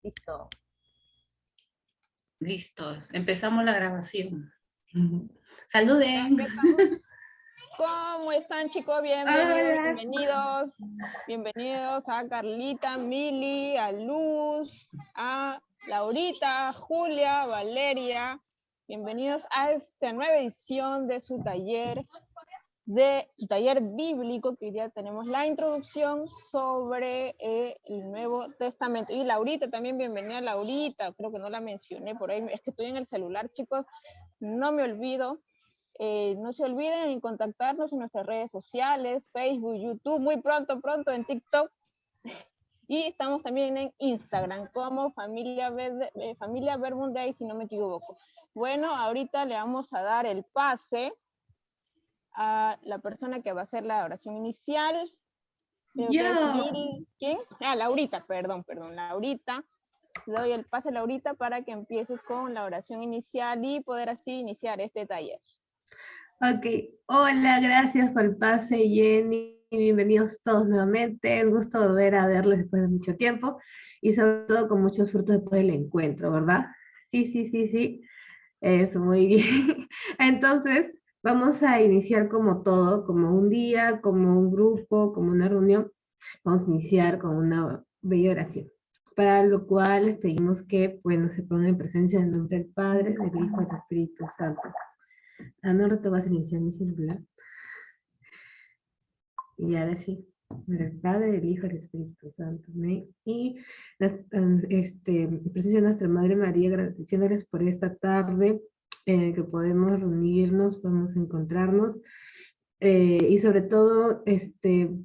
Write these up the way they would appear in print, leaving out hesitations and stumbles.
Listo. Listos. Empezamos la grabación. Saluden. ¿Cómo están, chicos? Bienvenidos. Bienvenidos a Carlita, Mili, a Luz, a Laurita, Julia, Valeria. Bienvenidos a esta nueva edición de su taller bíblico, que hoy día tenemos la introducción sobre el Nuevo Testamento. Y Laurita también, bienvenida Laurita, creo que no la mencioné por ahí, es que estoy en el celular, chicos, no me olvido. No se olviden en contactarnos en nuestras redes sociales, Facebook, YouTube, muy pronto en TikTok. Y estamos también en Instagram como Familia Verbum, si no me equivoco. Bueno, ahorita le vamos a dar el pase a la persona que va a hacer la oración inicial. Creo que es ¿quién? Laurita, perdón, Laurita. Le doy el pase a Laurita para que empieces con la oración inicial y poder así iniciar este taller. Ok, hola, gracias por el pase, Jenny. Bienvenidos todos nuevamente. Un gusto volver a verles después de mucho tiempo y sobre todo con muchos frutos después del encuentro, ¿verdad? Sí. Eso, muy bien. Entonces, vamos a iniciar como todo, como un día, como un grupo, como una reunión. Vamos a iniciar con una bella oración, para lo cual les pedimos que, bueno, se pongan en presencia del nombre del Padre, del Hijo y del Espíritu Santo. Dame un rato, vas a iniciar mi celular. Y ahora sí, del Padre, del Hijo y del Espíritu Santo. ¿Sí? Y en presencia de nuestra Madre María, agradeciéndoles por esta tarde que podemos reunirnos, podemos encontrarnos, y sobre todo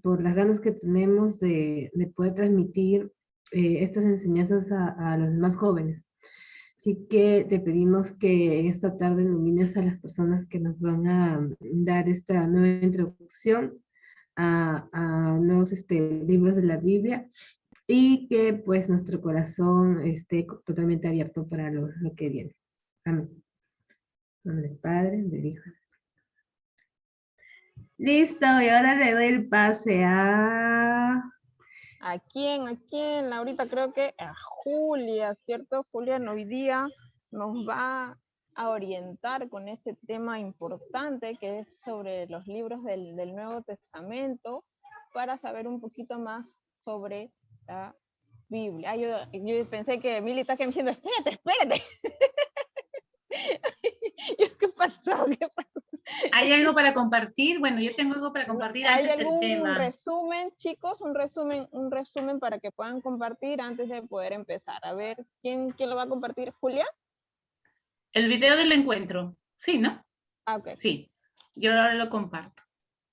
por las ganas que tenemos de poder transmitir estas enseñanzas a los más jóvenes. Así que te pedimos que esta tarde ilumines a las personas que nos van a dar esta nueva introducción a nuevos libros de la Biblia, y que pues nuestro corazón esté totalmente abierto para lo que viene. Amén. En nombre del Padre, del Hijo. Listo, y ahora le doy el pase a... ¿A quién? Laurita, creo que a Julia, ¿cierto? Julia hoy día nos va a orientar con este tema importante que es sobre los libros del Nuevo Testamento, para saber un poquito más sobre la Biblia. Yo pensé que Mili está diciendo, espérate. ¿Qué pasó? ¿Hay algo para compartir? Bueno, yo tengo algo para compartir antes del tema. ¿Hay algún resumen, chicos? Un resumen para que puedan compartir antes de poder empezar. A ver, ¿quién lo va a compartir? ¿Julia? El video del encuentro. Sí, ¿no? Ok. Sí, yo ahora lo comparto.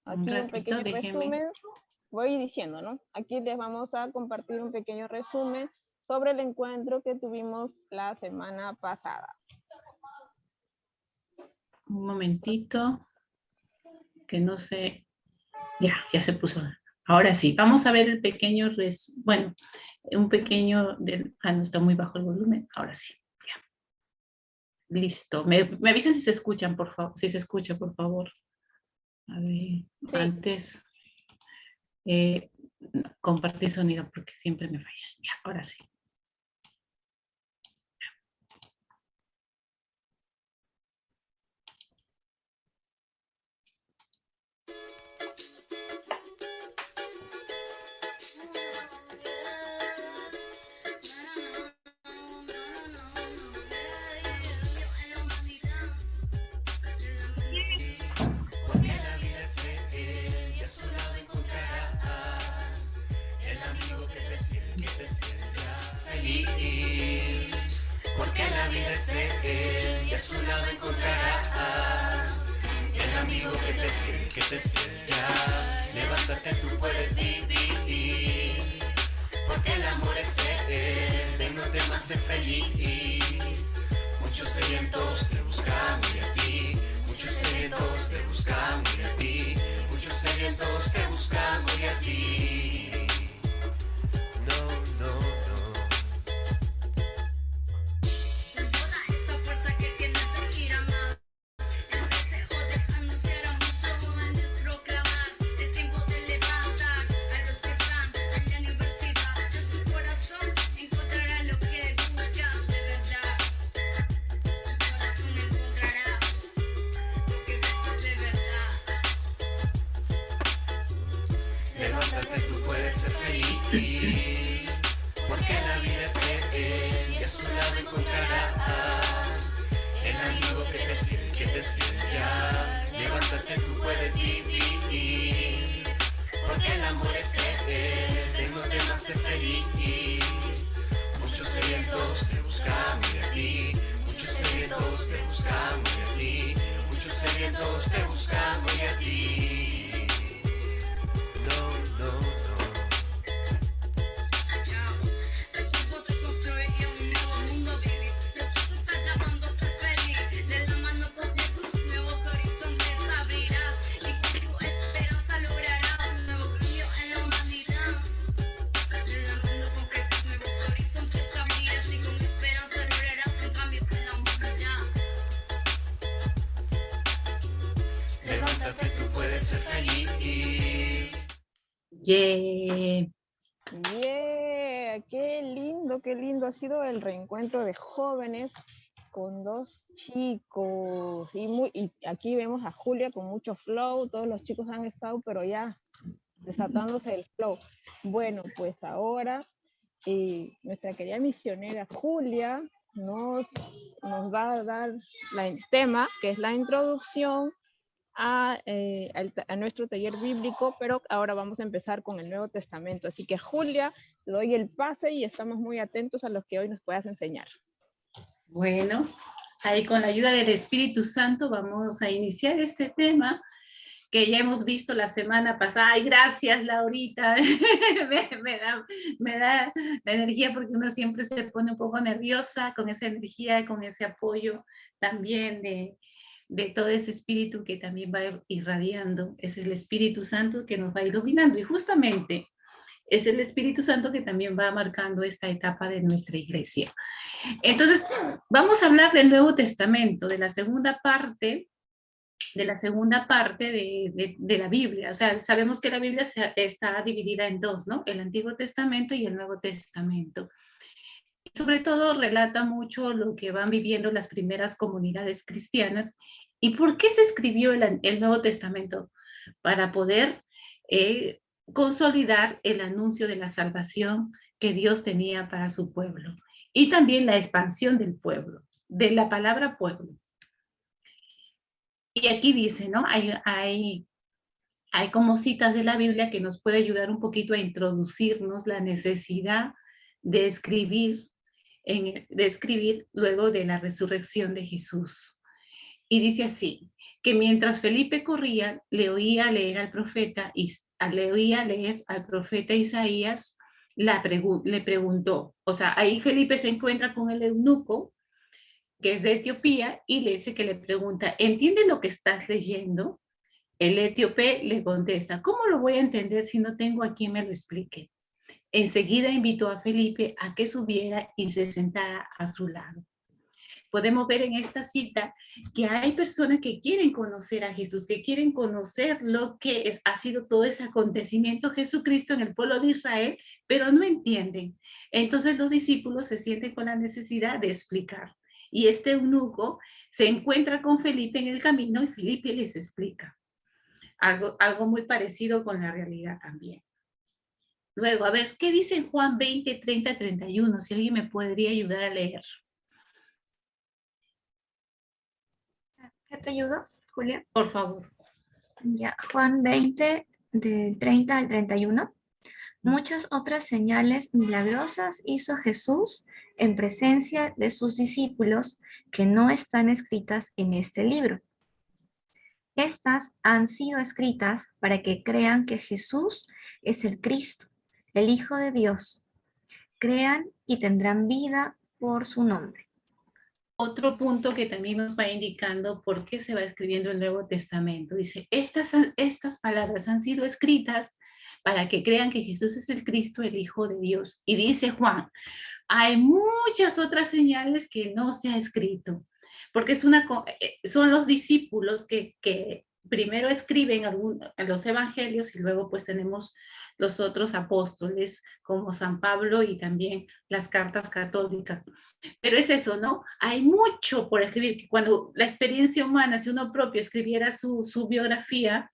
Aquí un pequeño resumen. Voy diciendo, ¿no? Aquí les vamos a compartir un pequeño resumen sobre el encuentro que tuvimos la semana pasada. Un momentito, que no sé, ya se puso. Ahora sí, vamos a ver el pequeño bueno, un pequeño, no está muy bajo el volumen, ahora sí, ya. Listo, me avisan si se escuchan, por favor, si se escucha, por favor. A ver, sí. Antes, compartir sonido porque siempre me falla, ya, ahora sí. Porque la vida es Él, y a su lado encontrarás el amigo que te espera ya. Levántate, tú puedes vivir, porque el amor es Él, ven, no temas, sé feliz. Muchos sedientos te buscan, y a ti. Muchos sedientos te buscan, y a ti. Muchos sedientos te buscan, y a ti. No. Lo que feliz, porque la vida es Él y a su lado encontrarás el amigo que te es fiel, ya. Levántate, tú puedes vivir, porque el amor es Él, no temas ser feliz. Muchos sedientos te buscamos de a ti, muchos sedientos te buscamos de a ti, muchos sedientos te buscamos de a ti. No, no, no. El tiempo te construye un nuevo mundo, baby. Jesús está llamando a ser feliz. De la mano con Jesús, nuevos horizontes abrirá. Y con su esperanza logrará un nuevo cambio en la humanidad. De la mano con Jesús, nuevos horizontes abrirás. Y con esperanza lograrás un cambio en la humanidad. Levántate, tú puedes ser feliz. Yeah. Yeah, qué lindo ha sido el reencuentro de jóvenes con dos chicos. Y aquí vemos a Julia con mucho flow, todos los chicos han estado, pero ya desatándose el flow. Bueno, pues ahora nuestra querida misionera Julia nos va a dar el tema, que es la introducción a nuestro taller bíblico, pero ahora vamos a empezar con el Nuevo Testamento. Así que Julia, te doy el pase y estamos muy atentos a lo que hoy nos puedas enseñar. Bueno, ahí con la ayuda del Espíritu Santo vamos a iniciar este tema que ya hemos visto la semana pasada. Ay, gracias, Laurita. me da la energía porque uno siempre se pone un poco nerviosa con esa energía, con ese apoyo también de todo ese espíritu que también va irradiando. Es el Espíritu Santo que nos va iluminando y justamente es el Espíritu Santo que también va marcando esta etapa de nuestra iglesia. Entonces, vamos a hablar del Nuevo Testamento, de la segunda parte de la Biblia. O sea, sabemos que la Biblia está dividida en dos, ¿no? El Antiguo Testamento y el Nuevo Testamento. Y sobre todo relata mucho lo que van viviendo las primeras comunidades cristianas. ¿Y por qué se escribió el Nuevo Testamento? Para poder consolidar el anuncio de la salvación que Dios tenía para su pueblo. Y también la expansión del pueblo, de la palabra pueblo. Y aquí dice, ¿no? Hay como citas de la Biblia que nos puede ayudar un poquito a introducirnos la necesidad de escribir luego de la resurrección de Jesús. Y dice así, que mientras Felipe corría, le oía leer al profeta Isaías, le preguntó, o sea, ahí Felipe se encuentra con el eunuco, que es de Etiopía, y le dice que le pregunta, ¿entiendes lo que estás leyendo? El etíope le contesta, ¿cómo lo voy a entender si no tengo a quien me lo explique? Enseguida invitó a Felipe a que subiera y se sentara a su lado. Podemos ver en esta cita que hay personas que quieren conocer a Jesús, que quieren conocer lo que ha sido todo ese acontecimiento Jesucristo en el pueblo de Israel, pero no entienden. Entonces los discípulos se sienten con la necesidad de explicar. Y este eunuco se encuentra con Felipe en el camino y Felipe les explica. Algo muy parecido con la realidad también. Luego, a ver, ¿qué dice en Juan 20, 30, 31? Si alguien me podría ayudar a leer. ¿Qué te ayudo, Julia? Por favor. Ya, Juan 20, del 30 al 31. Muchas otras señales milagrosas hizo Jesús en presencia de sus discípulos que no están escritas en este libro. Estas han sido escritas para que crean que Jesús es el Cristo, el Hijo de Dios. Crean y tendrán vida por su nombre. Otro punto que también nos va indicando por qué se va escribiendo el Nuevo Testamento. Dice, estas palabras han sido escritas para que crean que Jesús es el Cristo, el Hijo de Dios. Y dice Juan, hay muchas otras señales que no se ha escrito, porque son los discípulos que primero escriben los evangelios y luego pues tenemos los otros apóstoles como San Pablo y también las cartas católicas. Pero es eso, ¿no? Hay mucho por escribir, que cuando la experiencia humana, si uno propio escribiera su biografía,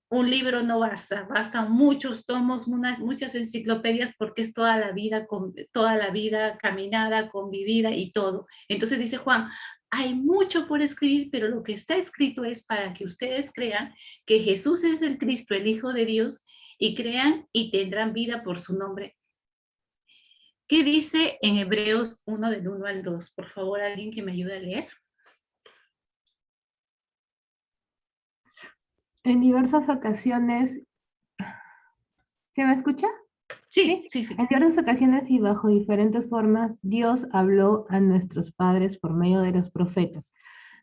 un libro no basta, bastan muchos tomos, muchas enciclopedias, porque es toda la vida caminada, convivida y todo. Entonces dice Juan, hay mucho por escribir, pero lo que está escrito es para que ustedes crean que Jesús es el Cristo, el Hijo de Dios, y crean y tendrán vida por su nombre. ¿Qué dice en Hebreos 1 del 1 al 2? Por favor, alguien que me ayude a leer. En diversas ocasiones, ¿se me escucha? Sí. En diversas ocasiones y bajo diferentes formas, Dios habló a nuestros padres por medio de los profetas,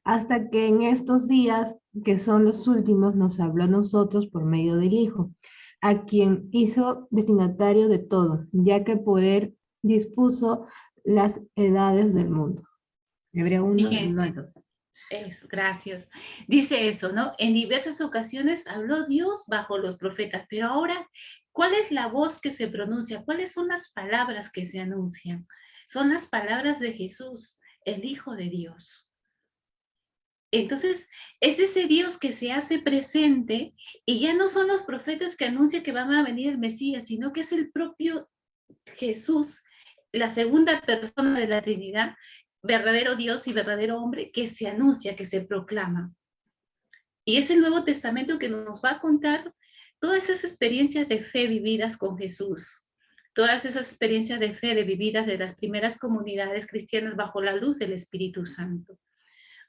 hasta que en estos días, que son los últimos, nos habló a nosotros por medio del Hijo, a quien hizo destinatario de todo, ya que por él dispuso las edades del mundo. Hebreo 1, Fíjense. 1 al 2. Eso, gracias. Dice eso, ¿no? En diversas ocasiones habló Dios bajo los profetas, pero ahora, ¿cuál es la voz que se pronuncia? ¿Cuáles son las palabras que se anuncian? Son las palabras de Jesús, el Hijo de Dios. Entonces, es ese Dios que se hace presente y ya no son los profetas que anuncian que van a venir el Mesías, sino que es el propio Jesús, la segunda persona de la Trinidad, verdadero Dios y verdadero hombre, que se anuncia, que se proclama. Y es el Nuevo Testamento que nos va a contar todas esas experiencias de fe vividas con Jesús, todas esas experiencias de fe vividas de las primeras comunidades cristianas bajo la luz del Espíritu Santo.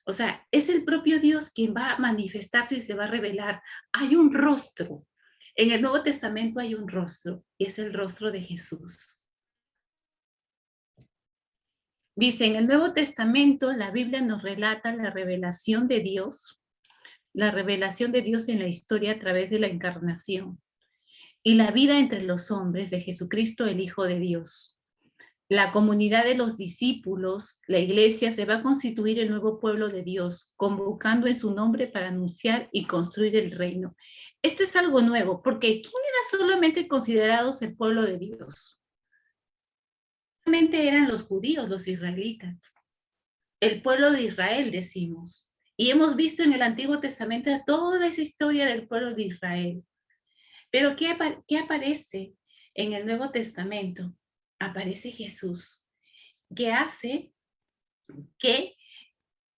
O sea, es el propio Dios quien va a manifestarse y se va a revelar. Hay un rostro. En el Nuevo Testamento hay un rostro, y es el rostro de Jesús. Dice, en el Nuevo Testamento, la Biblia nos relata la revelación de Dios en la historia a través de la encarnación, y la vida entre los hombres de Jesucristo, el Hijo de Dios. La comunidad de los discípulos, la iglesia, se va a constituir el nuevo pueblo de Dios, convocando en su nombre para anunciar y construir el reino. Esto es algo nuevo, porque ¿quién era solamente considerados el pueblo de Dios? Solamente eran los judíos, los israelitas. El pueblo de Israel, decimos. Y hemos visto en el Antiguo Testamento toda esa historia del pueblo de Israel. Pero ¿qué aparece en el Nuevo Testamento? Aparece Jesús, que hace que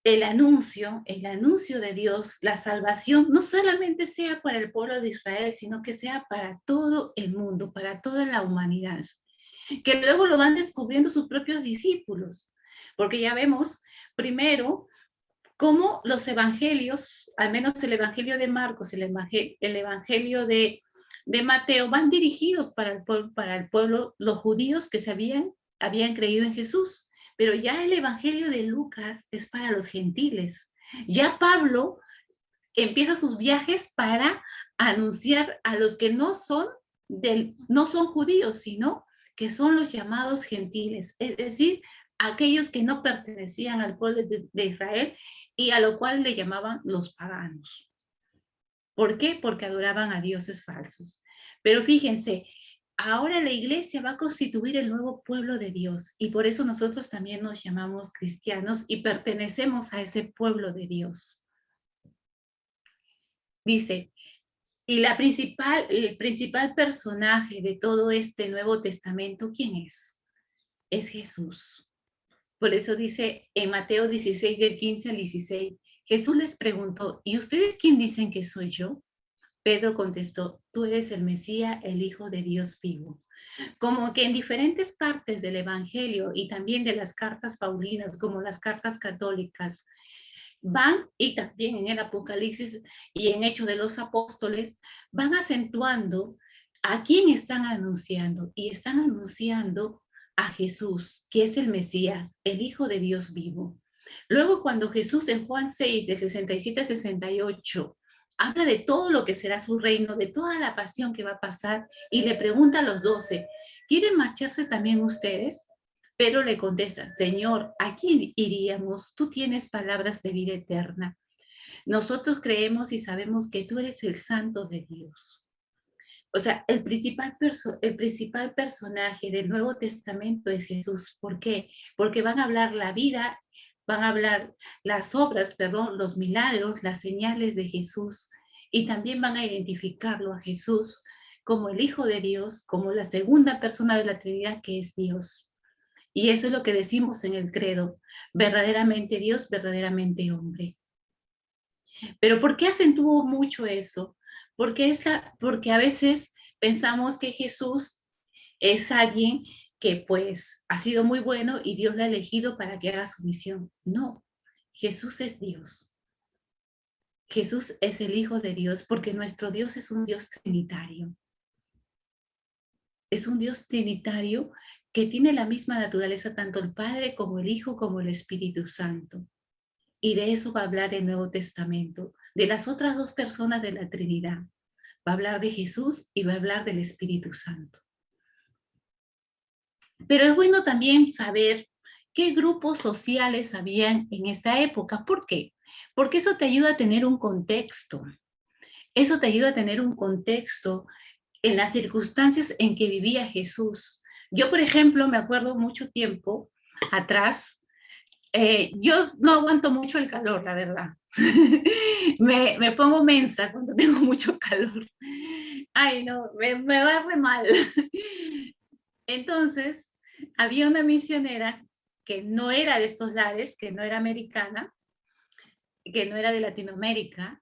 el anuncio de Dios, la salvación, no solamente sea para el pueblo de Israel, sino que sea para todo el mundo, para toda la humanidad, que luego lo van descubriendo sus propios discípulos, porque ya vemos primero cómo los evangelios, al menos el evangelio de Marcos, el evangelio de Mateo, van dirigidos para el pueblo, los judíos que habían creído en Jesús. Pero ya el evangelio de Lucas es para los gentiles. Ya Pablo empieza sus viajes para anunciar a los que no son judíos, sino que son los llamados gentiles, es decir, aquellos que no pertenecían al pueblo de Israel y a lo cual le llamaban los paganos. ¿Por qué? Porque adoraban a dioses falsos. Pero fíjense, ahora la iglesia va a constituir el nuevo pueblo de Dios y por eso nosotros también nos llamamos cristianos y pertenecemos a ese pueblo de Dios. Dice, y el principal personaje de todo este Nuevo Testamento, ¿quién es? Es Jesús. Por eso dice en Mateo 16, del 15 al 16, Jesús les preguntó, ¿y ustedes quién dicen que soy yo? Pedro contestó, tú eres el Mesías, el Hijo de Dios vivo. Como que en diferentes partes del Evangelio y también de las cartas paulinas, como las cartas católicas, van, y también en el Apocalipsis y en Hechos de los Apóstoles, van acentuando a quién están anunciando, y están anunciando a Jesús, que es el Mesías, el Hijo de Dios vivo. Luego cuando Jesús en Juan 6, de 67 a 68, habla de todo lo que será su reino, de toda la pasión que va a pasar, y le pregunta a los 12, ¿quieren marcharse también ustedes? Pedro le contesta, Señor, ¿a quién iríamos? Tú tienes palabras de vida eterna. Nosotros creemos y sabemos que tú eres el Santo de Dios. O sea, el principal personaje del Nuevo Testamento es Jesús. ¿Por qué? Porque van a hablar la vida, van a hablar las obras, los milagros, las señales de Jesús. y también van a identificarlo a Jesús como el Hijo de Dios, como la segunda persona de la Trinidad, que es Dios. Y eso es lo que decimos en el credo, verdaderamente Dios, verdaderamente hombre. Pero ¿por qué acentúo mucho eso? Porque a veces pensamos que Jesús es alguien que pues ha sido muy bueno y Dios lo ha elegido para que haga su misión. No, Jesús es Dios. Jesús es el Hijo de Dios porque nuestro Dios es un Dios trinitario. Es un Dios trinitario que tiene la misma naturaleza tanto el Padre como el Hijo como el Espíritu Santo. Y de eso va a hablar el Nuevo Testamento, de las otras dos personas de la Trinidad. Va a hablar de Jesús y va a hablar del Espíritu Santo. Pero es bueno también saber qué grupos sociales habían en esa época. ¿Por qué? Porque eso te ayuda a tener un contexto. Eso te ayuda a tener un contexto en las circunstancias en que vivía Jesús. Yo, por ejemplo, me acuerdo mucho tiempo atrás, yo no aguanto mucho el calor, la verdad. me pongo mensa cuando tengo mucho calor. Ay, no, me va re mal. Entonces, había una misionera que no era de estos lares, que no era americana, que no era de Latinoamérica,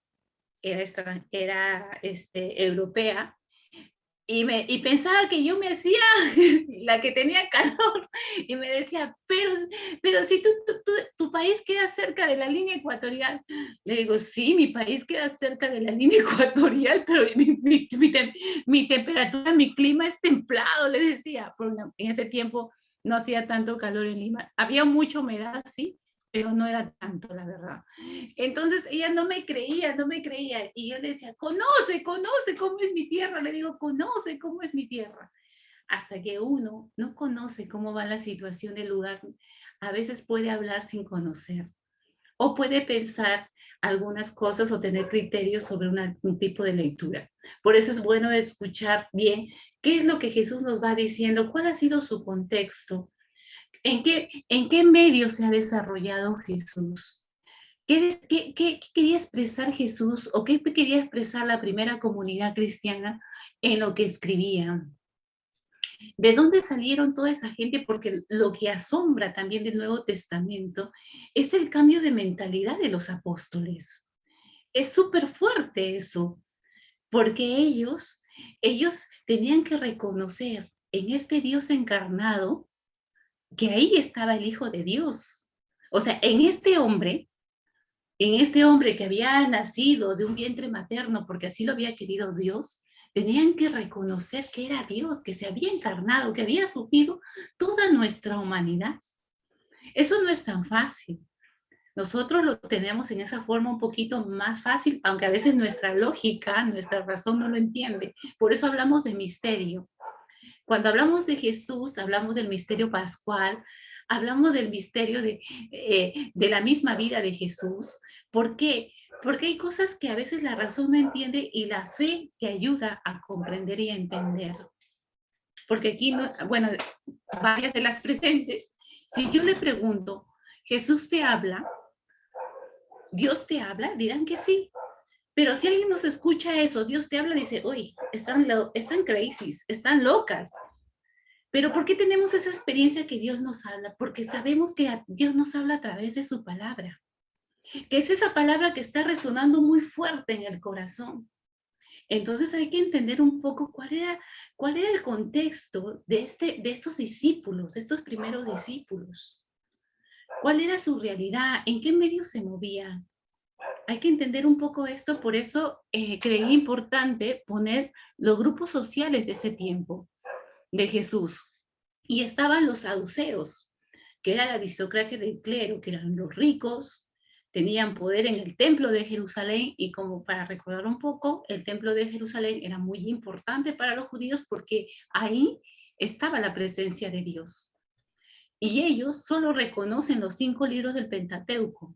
era europea, y pensaba que yo me hacía la que tenía calor, y me decía, pero si tu país queda cerca de la línea ecuatorial. Le digo, sí, mi país queda cerca de la línea ecuatorial, pero mi temperatura, mi clima es templado, le decía. En ese tiempo no hacía tanto calor en Lima, había mucha humedad, sí, pero no era tanto, la verdad. Entonces ella no me creía, y yo le decía, conoce cómo es mi tierra, le digo, conoce cómo es mi tierra. Hasta que uno no conoce cómo va la situación del lugar, a veces puede hablar sin conocer, o puede pensar algunas cosas o tener criterios sobre un tipo de lectura. Por eso es bueno escuchar bien qué es lo que Jesús nos va diciendo, cuál ha sido su contexto, en qué medio se ha desarrollado Jesús. ¿Qué quería expresar Jesús o qué quería expresar la primera comunidad cristiana en lo que escribían? ¿De dónde salieron toda esa gente? Porque lo que asombra también del Nuevo Testamento es el cambio de mentalidad de los apóstoles. Es súper fuerte eso, porque ellos tenían que reconocer en este Dios encarnado que ahí estaba el Hijo de Dios. O sea, en este hombre que había nacido de un vientre materno, porque así lo había querido Dios, tenían que reconocer que era Dios, que se había encarnado, que había asumido toda nuestra humanidad. Eso no es tan fácil. Nosotros lo tenemos en esa forma un poquito más fácil, aunque a veces nuestra lógica, nuestra razón no lo entiende. Por eso hablamos de misterio. Cuando hablamos de Jesús, hablamos del misterio pascual, hablamos del misterio de la misma vida de Jesús. ¿Por qué? Porque hay cosas que a veces la razón no entiende y la fe te ayuda a comprender y a entender. Porque aquí, bueno, varias de las presentes, si yo le pregunto, ¿Jesús te habla? ¿Dios te habla? Dirán que sí. Pero si alguien nos escucha eso, Dios te habla y dice, oye, están crazy, están locas. Pero ¿por qué tenemos esa experiencia que Dios nos habla? Porque sabemos que Dios nos habla a través de su palabra. Que es esa palabra que está resonando muy fuerte en el corazón. Entonces hay que entender un poco cuál era el contexto de estos discípulos, de estos primeros discípulos. ¿Cuál era su realidad? ¿En qué medio se movían? Hay que entender un poco esto, por eso creí importante poner los grupos sociales de ese tiempo de Jesús. Y estaban los saduceos, que era la aristocracia del clero, que eran los ricos, tenían poder en el templo de Jerusalén, y como para recordar un poco, el templo de Jerusalén era muy importante para los judíos porque ahí estaba la presencia de Dios. Y ellos solo reconocen los 5 libros del Pentateuco,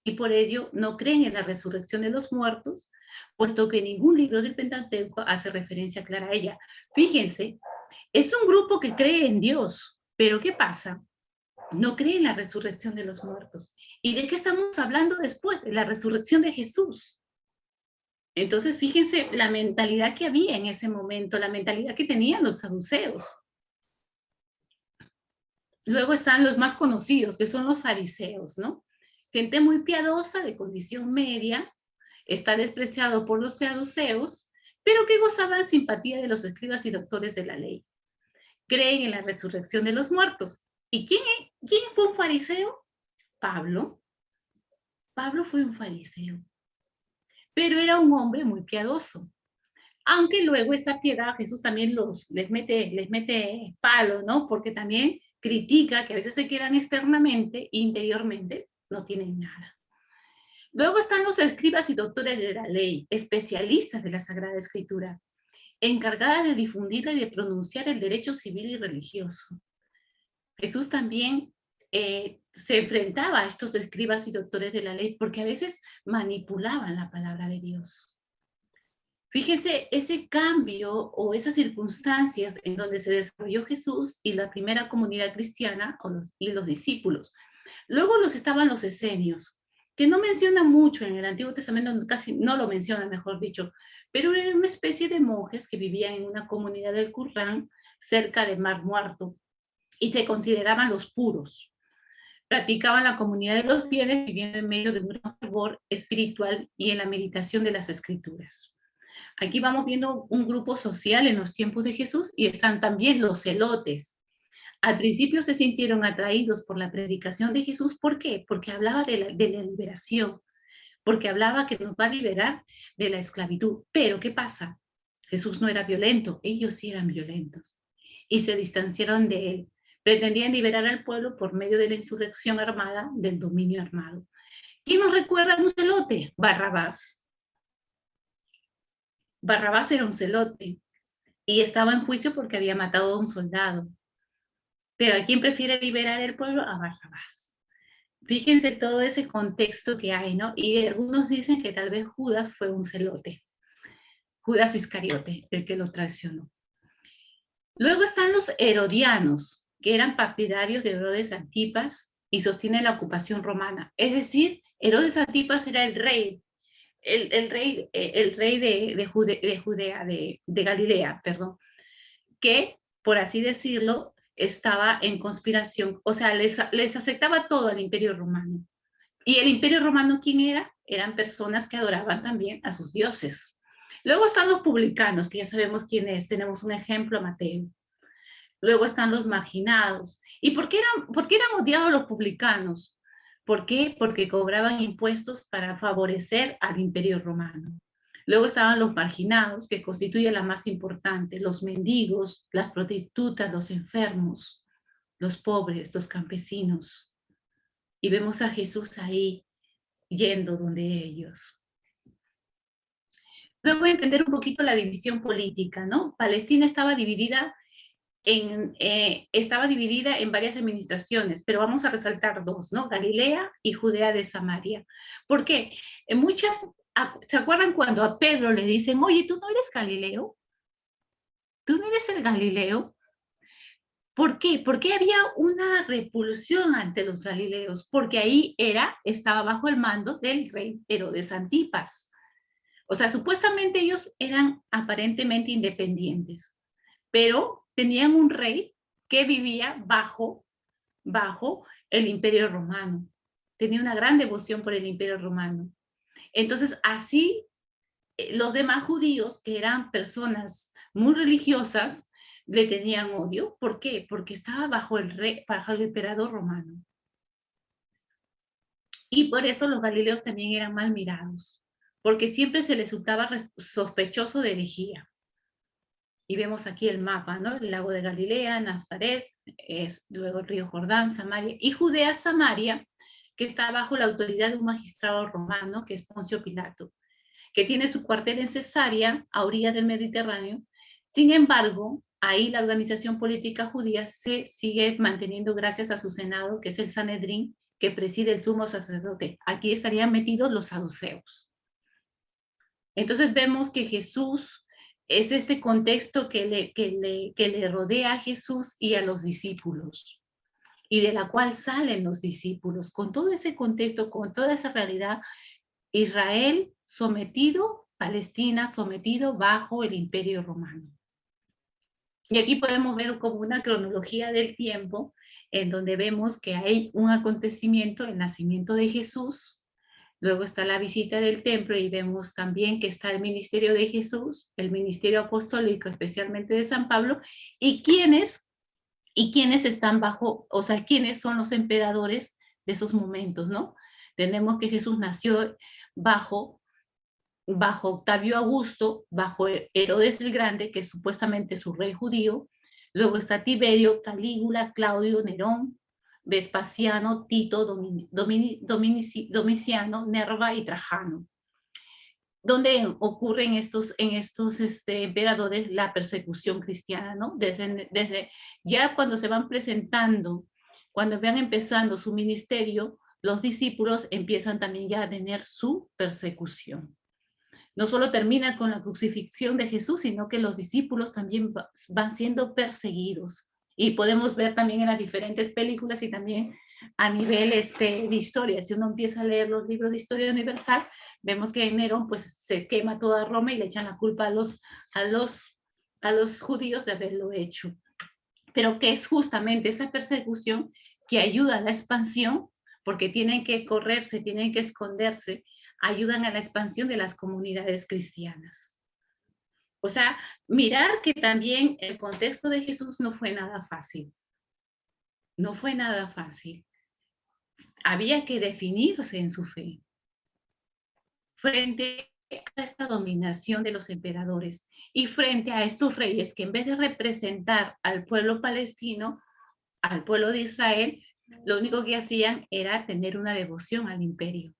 y por ello no creen en la resurrección de los muertos, puesto que ningún libro del Pentateuco hace referencia clara a ella. Fíjense, es un grupo que cree en Dios, pero ¿qué pasa? No cree en la resurrección de los muertos. ¿Y de qué estamos hablando después? De la resurrección de Jesús. Entonces, fíjense la mentalidad que había en ese momento, la mentalidad que tenían los saduceos. Luego están los más conocidos, que son los fariseos, ¿no? Gente muy piadosa, de condición media, está despreciado por los saduceos, pero que gozaban simpatía de los escribas y doctores de la ley. Creen en la resurrección de los muertos. ¿Y quién fue un fariseo? Pablo. Pablo fue un fariseo, pero era un hombre muy piadoso. Aunque luego esa piedad Jesús también les mete palo, ¿no? Porque también critica que a veces se quedan externamente, interiormente no tienen nada. Luego están los escribas y doctores de la ley, especialistas de la Sagrada Escritura, encargadas de difundirla y de pronunciar el derecho civil y religioso. Jesús también se enfrentaba a estos escribas y doctores de la ley porque a veces manipulaban la palabra de Dios. Fíjense ese cambio o esas circunstancias en donde se desarrolló Jesús y la primera comunidad cristiana y los discípulos. Luego estaban los esenios, que no menciona mucho en el Antiguo Testamento, casi no lo menciona, mejor dicho, pero eran una especie de monjes que vivían en una comunidad del Qur'án cerca del Mar Muerto y se consideraban los puros. Practicaban la comunidad de los fieles viviendo en medio de un fervor espiritual y en la meditación de las Escrituras. Aquí vamos viendo un grupo social en los tiempos de Jesús y están también los celotes. Al principio se sintieron atraídos por la predicación de Jesús. ¿Por qué? Porque hablaba de la liberación, porque hablaba que nos va a liberar de la esclavitud. Pero, ¿qué pasa? Jesús no era violento, ellos sí eran violentos. Y se distanciaron de él. Pretendían liberar al pueblo por medio de la insurrección armada, del dominio armado. ¿Quién nos recuerda a un celote? Barrabás. Barrabás era un celote y estaba en juicio porque había matado a un soldado. Pero ¿a quién prefiere liberar el pueblo? A Barrabás. Fíjense todo ese contexto que hay, ¿no? Y algunos dicen que tal vez Judas fue un celote. Judas Iscariote, el que lo traicionó. Luego están los herodianos, que eran partidarios de Herodes Antipas y sostienen la ocupación romana. Es decir, Herodes Antipas era el rey de Judea, de Galilea, perdón, que, por así decirlo, estaba en conspiración, o sea, les aceptaba todo al Imperio Romano. ¿Y el Imperio Romano quién era? Eran personas que adoraban también a sus dioses. Luego están los publicanos, que ya sabemos quién es, tenemos un ejemplo, Mateo. Luego están los marginados. ¿Y por qué eran odiados los publicanos? ¿Por qué? Porque cobraban impuestos para favorecer al Imperio Romano. Luego estaban los marginados, que constituyen la más importante, los mendigos, las prostitutas, los enfermos, los pobres, los campesinos. Y vemos a Jesús ahí, yendo donde ellos. Luego entender un poquito la división política, ¿no? Palestina estaba dividida en varias administraciones, pero vamos a resaltar dos, ¿no? Galilea y Judea de Samaria. ¿Por qué? ¿Se acuerdan cuando a Pedro le dicen, oye, ¿tú no eres Galileo? ¿Tú no eres el Galileo? ¿Por qué? Porque había una repulsión ante los galileos, porque ahí estaba bajo el mando del rey Herodes Antipas. O sea, supuestamente ellos eran aparentemente independientes, pero tenían un rey que vivía bajo el Imperio Romano. Tenía una gran devoción por el Imperio Romano. Entonces, así, los demás judíos, que eran personas muy religiosas, le tenían odio. ¿Por qué? Porque estaba bajo el emperador romano. Y por eso los galileos también eran mal mirados, porque siempre se les resultaba sospechoso de herejía. Y vemos aquí el mapa, ¿no? El lago de Galilea, Nazaret, luego el río Jordán, Samaria, y Judea, Samaria, que está bajo la autoridad de un magistrado romano, que es Poncio Pilato, que tiene su cuartel en Cesarea, a orillas del Mediterráneo. Sin embargo, ahí la organización política judía se sigue manteniendo gracias a su senado, que es el Sanedrín, que preside el sumo sacerdote. Aquí estarían metidos los saduceos. Entonces vemos que Jesús es este contexto que le rodea a Jesús y a los discípulos, y de la cual salen los discípulos. Con todo ese contexto, con toda esa realidad, Israel sometido Palestina sometido bajo el Imperio Romano. Y aquí podemos ver como una cronología del tiempo en donde vemos que hay un acontecimiento, el nacimiento de Jesús, luego está la visita del templo y vemos también que está el ministerio de Jesús, el ministerio apostólico, especialmente de San Pablo, y quiénes están bajo, o sea, quiénes son los emperadores de esos momentos, ¿no? Tenemos que Jesús nació bajo Octavio Augusto, bajo Herodes el Grande, que es supuestamente su rey judío. Luego está Tiberio, Calígula, Claudio, Nerón, Vespasiano, Tito, Domiciano, Nerva y Trajano, donde ocurre en estos emperadores la persecución cristiana, ¿no? Desde ya cuando se van presentando, cuando van empezando su ministerio, los discípulos empiezan también ya a tener su persecución. No solo termina con la crucifixión de Jesús, sino que los discípulos también van siendo perseguidos. Y podemos ver también en las diferentes películas y también a nivel de historia. Si uno empieza a leer los libros de historia universal, vemos que en Nerón pues, se quema toda Roma y le echan la culpa a los judíos de haberlo hecho. Pero que es justamente esa persecución que ayuda a la expansión, porque tienen que correrse, tienen que esconderse, ayudan a la expansión de las comunidades cristianas. O sea, mirar que también el contexto de Jesús no fue nada fácil. No fue nada fácil. Había que definirse en su fe frente a esta dominación de los emperadores y frente a estos reyes que en vez de representar al pueblo palestino, al pueblo de Israel, lo único que hacían era tener una devoción al imperio.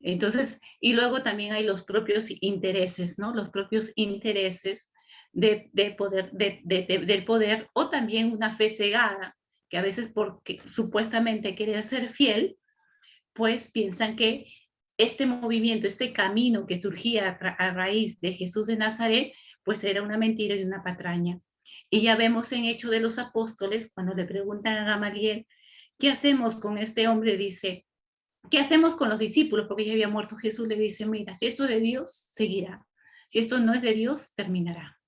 Entonces, y luego también hay los propios intereses, ¿no? Los propios intereses del poder, o también una fe cegada, que a veces porque supuestamente quieren ser fiel, pues piensan que este movimiento, este camino que surgía a raíz de Jesús de Nazaret, pues era una mentira y una patraña. Y ya vemos en Hechos de los Apóstoles, cuando le preguntan a Gamaliel, ¿qué hacemos con este hombre? Dice, ¿qué hacemos con los discípulos? Porque ya había muerto Jesús, le dice, mira, si esto es de Dios, seguirá. Si esto no es de Dios, terminará.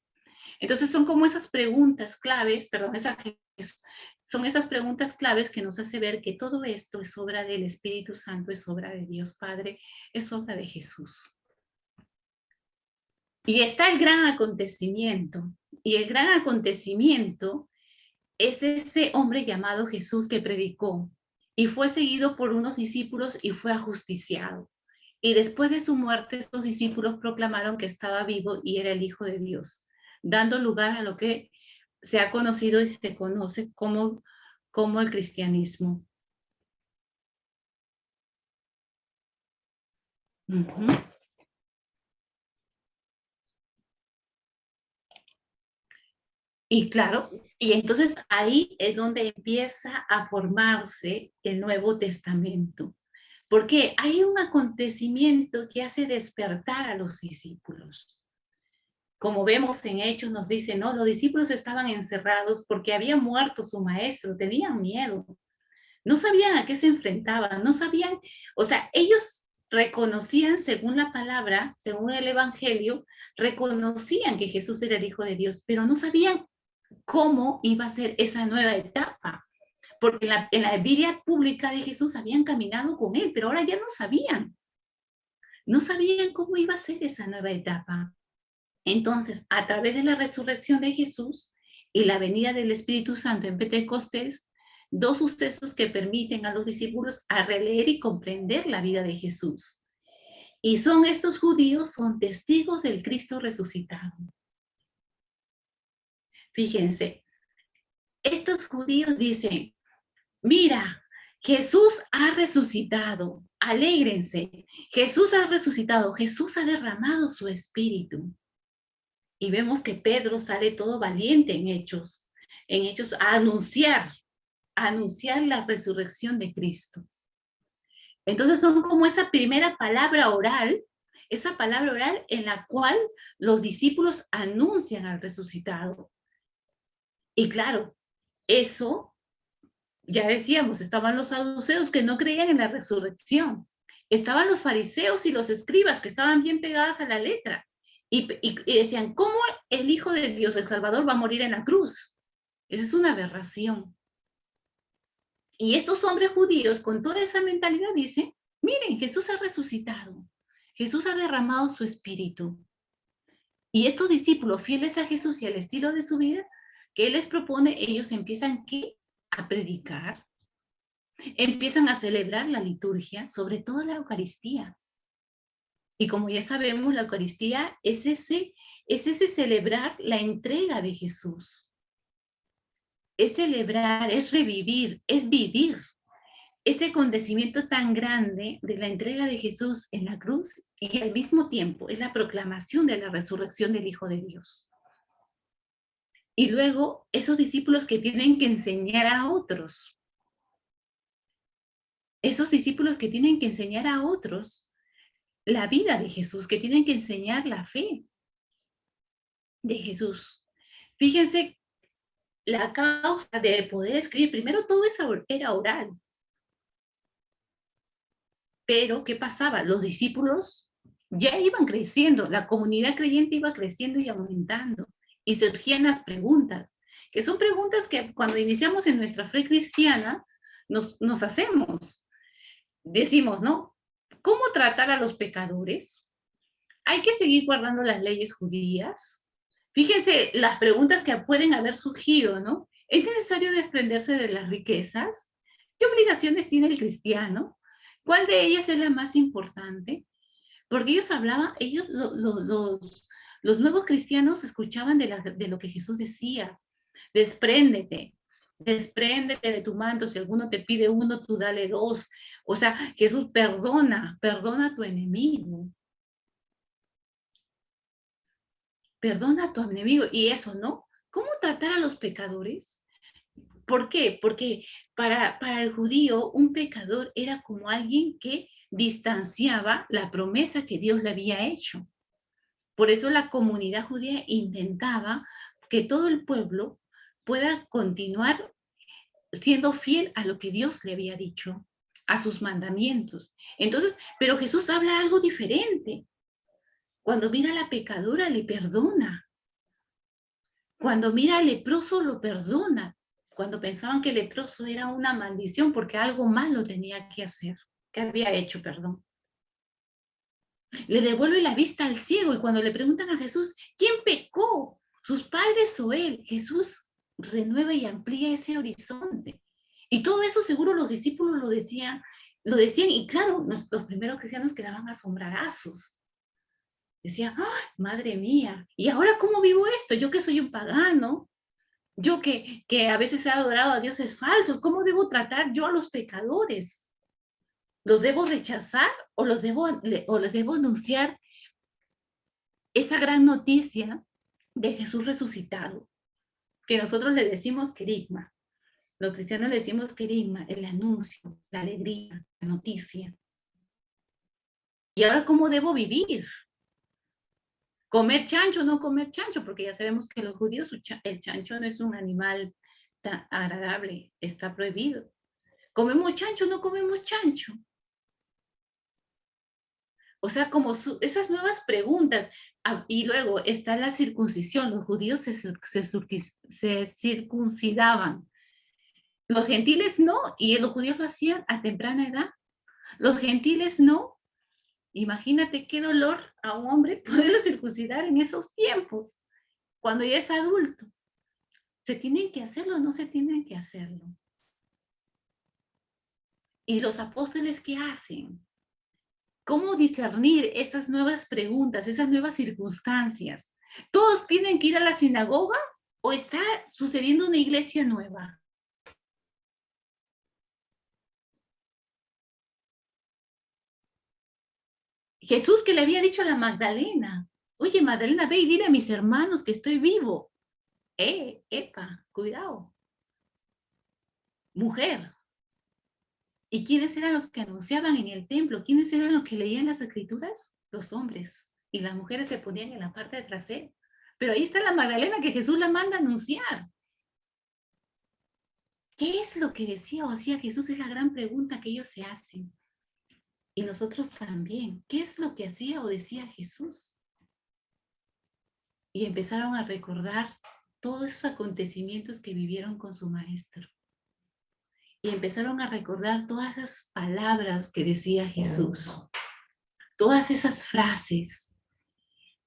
Entonces son como esas preguntas claves, son esas preguntas claves que nos hace ver que todo esto es obra del Espíritu Santo, es obra de Dios Padre, es obra de Jesús. Y está el gran acontecimiento, y el gran acontecimiento es ese hombre llamado Jesús que predicó, y fue seguido por unos discípulos y fue ajusticiado. Y después de su muerte, estos discípulos proclamaron que estaba vivo y era el Hijo de Dios, dando lugar a lo que se ha conocido y se conoce como el cristianismo. Y claro, y entonces ahí es donde empieza a formarse el Nuevo Testamento, porque hay un acontecimiento que hace despertar a los discípulos. Como vemos en Hechos, nos dice, no, los discípulos estaban encerrados porque había muerto su maestro, tenían miedo, no sabían a qué se enfrentaban, no sabían, o sea, ellos reconocían según la palabra, según el Evangelio, reconocían que Jesús era el Hijo de Dios, pero no sabían cómo iba a ser esa nueva etapa, porque en la vida pública de Jesús habían caminado con él, pero ahora ya no sabían cómo iba a ser esa nueva etapa. Entonces, a través de la resurrección de Jesús y la venida del Espíritu Santo en Pentecostés, dos sucesos que permiten a los discípulos a releer y comprender la vida de Jesús. Y estos judíos son testigos del Cristo resucitado. Fíjense, estos judíos dicen, mira, Jesús ha resucitado, alégrense, Jesús ha resucitado, Jesús ha derramado su espíritu. Y vemos que Pedro sale todo valiente en Hechos a anunciar la resurrección de Cristo. Entonces son como esa primera palabra oral en la cual los discípulos anuncian al resucitado. Y claro, eso, ya decíamos, estaban los saduceos que no creían en la resurrección. estaban los fariseos y los escribas que estaban bien pegadas a la letra y decían, ¿cómo el Hijo de Dios, el Salvador, va a morir en la cruz? Eso es una aberración. Y estos hombres judíos con toda esa mentalidad dicen, miren, Jesús ha resucitado, Jesús ha derramado su espíritu. Y estos discípulos fieles a Jesús y al estilo de su vida, que Él les propone, ellos empiezan ¿qué? A predicar, empiezan a celebrar la liturgia, sobre todo la Eucaristía. Y como ya sabemos, la Eucaristía es ese celebrar la entrega de Jesús. Es celebrar, es revivir, es vivir ese acontecimiento tan grande de la entrega de Jesús en la cruz y al mismo tiempo es la proclamación de la resurrección del Hijo de Dios. Y luego esos discípulos que tienen que enseñar a otros. Esos discípulos que tienen que enseñar a otros la vida de Jesús, que tienen que enseñar la fe de Jesús. Fíjense la causa de poder escribir. Primero todo eso era oral. Pero, ¿qué pasaba? Los discípulos ya iban creciendo, la comunidad creyente iba creciendo y aumentando. Y surgían las preguntas, que son preguntas que cuando iniciamos en nuestra fe cristiana nos hacemos. Decimos, ¿no? ¿Cómo tratar a los pecadores? ¿Hay que seguir guardando las leyes judías? Fíjense las preguntas que pueden haber surgido, ¿no? ¿Es necesario desprenderse de las riquezas? ¿Qué obligaciones tiene el cristiano? ¿Cuál de ellas es la más importante? Porque ellos hablaban, los nuevos cristianos escuchaban de lo que Jesús decía. Despréndete de tu manto, si alguno te pide uno, tú dale dos. O sea, Jesús perdona a tu enemigo. Perdona a tu enemigo. Y eso, ¿no? ¿Cómo tratar a los pecadores? ¿Por qué? Porque para el judío un pecador era como alguien que distanciaba la promesa que Dios le había hecho. Por eso la comunidad judía intentaba que todo el pueblo pueda continuar siendo fiel a lo que Dios le había dicho, a sus mandamientos. Entonces, pero Jesús habla algo diferente. Cuando mira a la pecadora, le perdona. Cuando mira al leproso, lo perdona. Cuando pensaban que el leproso era una maldición porque algo malo tenía que hacer, que había hecho, perdón. Le devuelve la vista al ciego y cuando le preguntan a Jesús, ¿quién pecó? ¿Sus padres o él? Jesús renueva y amplía ese horizonte. Y todo eso seguro los discípulos lo decían y claro, los primeros cristianos quedaban asombradazos. Decían, ¡ay, madre mía! ¿Y ahora cómo vivo esto? Yo que soy un pagano, yo que a veces he adorado a dioses falsos, ¿cómo debo tratar yo a los pecadores? ¿Los debo rechazar o les debo anunciar esa gran noticia de Jesús resucitado? Que nosotros le decimos querigma. Los cristianos le decimos querigma, el anuncio, la alegría, la noticia. ¿Y ahora cómo debo vivir? ¿Comer chancho o no comer chancho? Porque ya sabemos que los judíos el chancho no es un animal tan agradable, está prohibido. ¿Comemos chancho o no comemos chancho? O sea, como esas nuevas preguntas. Y luego está la circuncisión. Los judíos se circuncidaban. Los gentiles no, y los judíos lo hacían a temprana edad. Los gentiles no. Imagínate qué dolor a un hombre poderlo circuncidar en esos tiempos, cuando ya es adulto. ¿Se tienen que hacerlo o no se tienen que hacerlo? ¿Y los apóstoles qué hacen? ¿Cómo discernir esas nuevas preguntas, esas nuevas circunstancias? ¿Todos tienen que ir a la sinagoga o está sucediendo una iglesia nueva? Jesús que le había dicho a la Magdalena, oye Magdalena, ve y dile a mis hermanos que estoy vivo. Epa, cuidado. Mujer. ¿Y quiénes eran los que anunciaban en el templo? ¿Quiénes eran los que leían las escrituras? Los hombres. Y las mujeres se ponían en la parte trasera. Pero ahí está la Magdalena que Jesús la manda a anunciar. ¿Qué es lo que decía o hacía Jesús? Es la gran pregunta que ellos se hacen. Y nosotros también. ¿Qué es lo que hacía o decía Jesús? Y empezaron a recordar todos esos acontecimientos que vivieron con su maestro. Y empezaron a recordar todas esas palabras que decía Jesús, todas esas frases.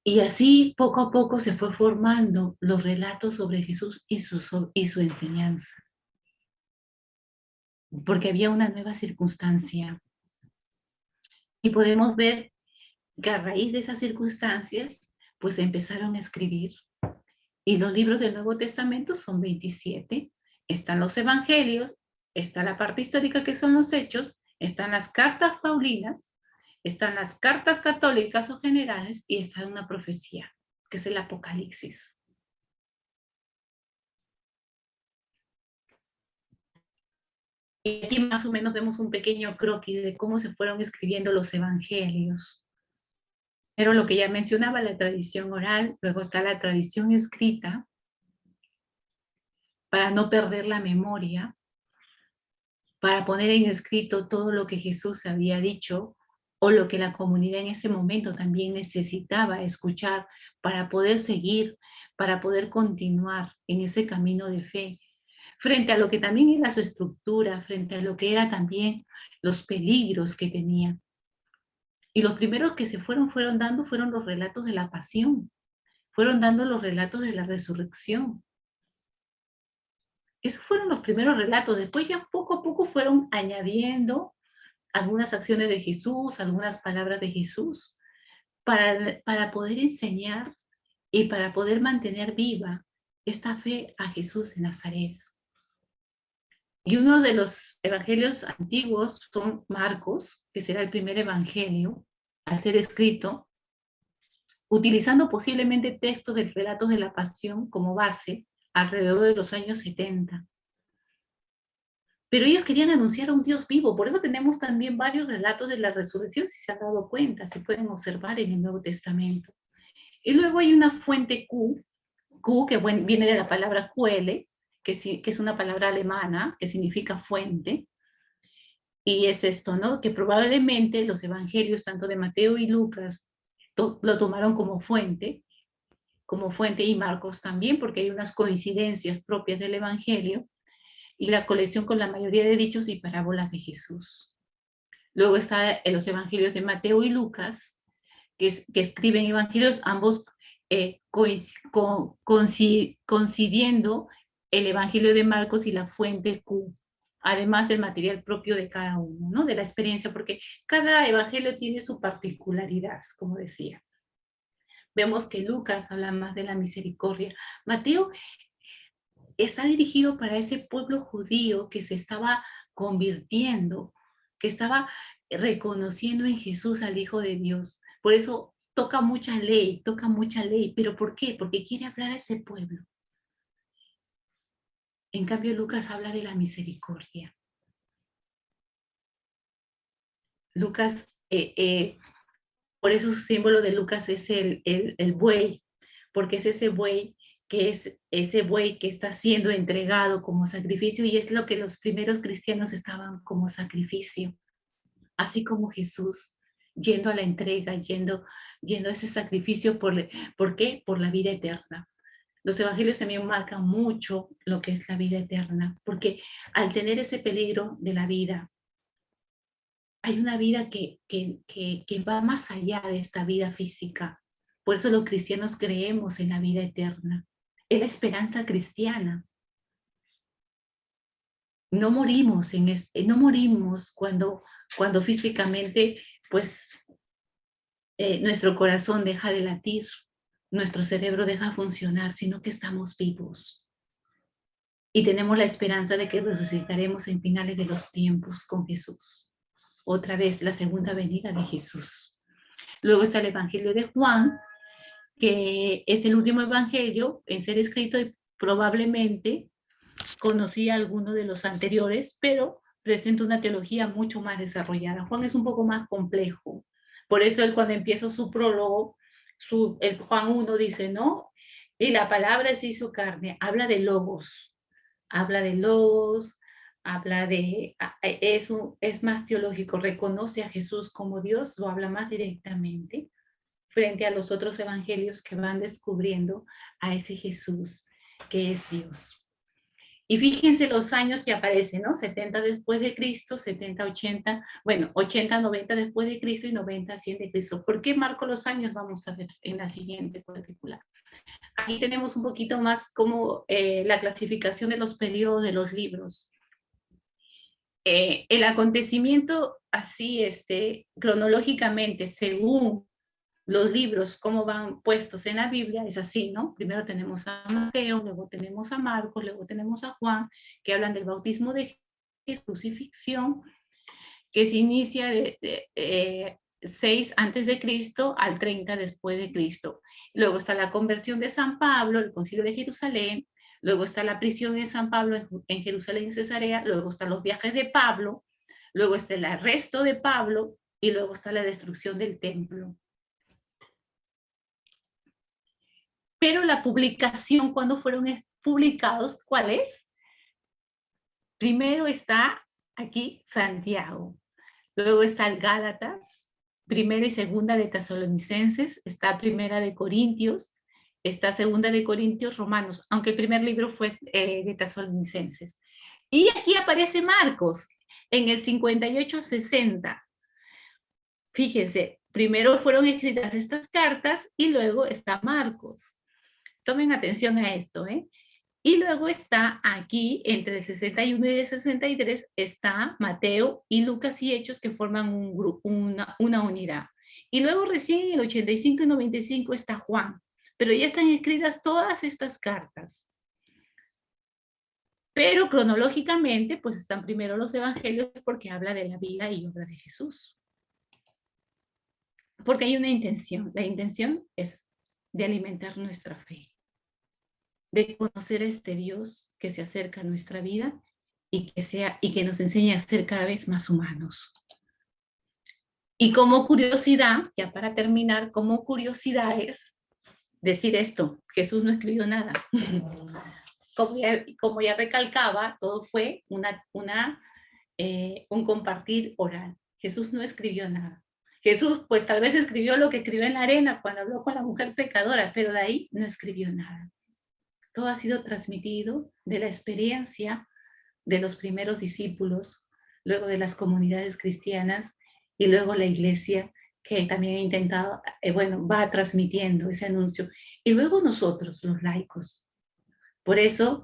Y así poco a poco se fue formando los relatos sobre Jesús y su enseñanza. Porque había una nueva circunstancia. Y podemos ver que a raíz de esas circunstancias, pues empezaron a escribir. Y los libros del Nuevo Testamento son 27. Están los evangelios, está la parte histórica que son los hechos, están las cartas paulinas, están las cartas católicas o generales y está una profecía, que es el Apocalipsis. Y aquí más o menos vemos un pequeño croquis de cómo se fueron escribiendo los evangelios. Pero lo que ya mencionaba, la tradición oral, luego está la tradición escrita, para no perder la memoria, para poner en escrito todo lo que Jesús había dicho o lo que la comunidad en ese momento también necesitaba escuchar para poder seguir, para poder continuar en ese camino de fe, frente a lo que también era su estructura, frente a lo que era también los peligros que tenía. Y los primeros que se fueron dando fueron los relatos de la pasión, fueron dando los relatos de la resurrección. Esos fueron los primeros relatos. Después ya poco a poco fueron añadiendo algunas acciones de Jesús, algunas palabras de Jesús, para poder enseñar y para poder mantener viva esta fe a Jesús de Nazaret. Y uno de los evangelios antiguos son Marcos, que será el primer evangelio al ser escrito, utilizando posiblemente textos del relato de la pasión como base alrededor de los años 70. Pero ellos querían anunciar a un Dios vivo, por eso tenemos también varios relatos de la resurrección, si se han dado cuenta, se pueden observar en el Nuevo Testamento. Y luego hay una fuente Q que viene de la palabra Quelle, que es una palabra alemana que significa fuente, y es esto, ¿no? Que probablemente los evangelios, tanto de Mateo y Lucas, lo tomaron como fuente, y Marcos también, porque hay unas coincidencias propias del evangelio, y la colección con la mayoría de dichos y parábolas de Jesús. Luego está en los evangelios de Mateo y Lucas, que escriben evangelios, ambos coincidiendo el evangelio de Marcos y la fuente Q, además del material propio de cada uno, ¿no? De la experiencia, porque cada evangelio tiene su particularidad, como decía. Vemos que Lucas habla más de la misericordia. Mateo está dirigido para ese pueblo judío que se estaba convirtiendo, que estaba reconociendo en Jesús al Hijo de Dios. Por eso toca mucha ley. ¿Pero por qué? Porque quiere hablar a ese pueblo. En cambio, Lucas habla de la misericordia. Lucas, por eso su símbolo de Lucas es el buey, porque es ese buey que está siendo entregado como sacrificio, y es lo que los primeros cristianos estaban como sacrificio, así como Jesús, yendo a la entrega, yendo a ese sacrificio. ¿Por qué? Por la vida eterna. Los evangelios también marcan mucho lo que es la vida eterna, porque al tener ese peligro de la vida, hay una vida que va más allá de esta vida física. Por eso los cristianos creemos en la vida eterna. Es la esperanza cristiana. No morimos, no morimos cuando físicamente, pues, nuestro corazón deja de latir, nuestro cerebro deja de funcionar, sino que estamos vivos. Y tenemos la esperanza de que resucitaremos en finales de los tiempos con Jesús. Otra vez, la segunda venida de Jesús. Luego está el Evangelio de Juan, que es el último evangelio en ser escrito y probablemente conocía alguno de los anteriores, pero presenta una teología mucho más desarrollada. Juan es un poco más complejo. Por eso él, cuando empieza su prólogo, el Juan 1 dice, ¿no? Y la palabra se hizo carne, habla de logos, habla de, es más teológico, reconoce a Jesús como Dios, lo habla más directamente frente a los otros evangelios que van descubriendo a ese Jesús que es Dios. Y fíjense los años que aparecen, ¿no? 70 después de Cristo, 70, 80, bueno, 80, 90 después de Cristo y 90, 100 de Cristo. ¿Por qué marco los años? Vamos a ver en la siguiente cuadrícula. Aquí tenemos un poquito más como la clasificación de los periodos de los libros. El acontecimiento así, cronológicamente, según los libros, cómo van puestos en la Biblia, es así, ¿no? Primero tenemos a Mateo, luego tenemos a Marcos, luego tenemos a Juan, que hablan del bautismo de Jesús, crucifixión, que se inicia de 6 antes de Cristo al 30 después de Cristo. Luego está la conversión de San Pablo, el concilio de Jerusalén, luego está la prisión de San Pablo en Jerusalén y Cesarea, luego están los viajes de Pablo, luego está el arresto de Pablo y luego está la destrucción del templo. Pero la publicación, ¿cuándo fueron publicados? ¿Cuál es? Primero está aquí Santiago, luego está el Gálatas, primera y segunda de Tesalonicenses, está primera de Corintios, está segunda de Corintios, Romanos, aunque el primer libro fue de Tesalonicenses. Y aquí aparece Marcos en el 58-60. Fíjense, primero fueron escritas estas cartas y luego está Marcos. Tomen atención a esto, ¿eh? Y luego está aquí, entre el 61 y el 63, está Mateo y Lucas y Hechos, que forman un grupo, una unidad. Y luego recién en el 85 y 95 está Juan. Pero ya están escritas todas estas cartas. Pero cronológicamente, pues están primero los evangelios porque habla de la vida y obra de Jesús. Porque hay una intención. La intención es de alimentar nuestra fe, de conocer a este Dios que se acerca a nuestra vida y que nos enseña a ser cada vez más humanos. Y como curiosidad, ya para terminar, como curiosidad es decir esto: Jesús no escribió nada. Como ya recalcaba, todo fue un compartir oral. Jesús no escribió nada. Jesús, pues tal vez escribió lo que escribió en la arena cuando habló con la mujer pecadora, pero de ahí no escribió nada. Todo ha sido transmitido de la experiencia de los primeros discípulos, luego de las comunidades cristianas y luego la iglesia, que también ha intentado, va transmitiendo ese anuncio. Y luego nosotros, los laicos. Por eso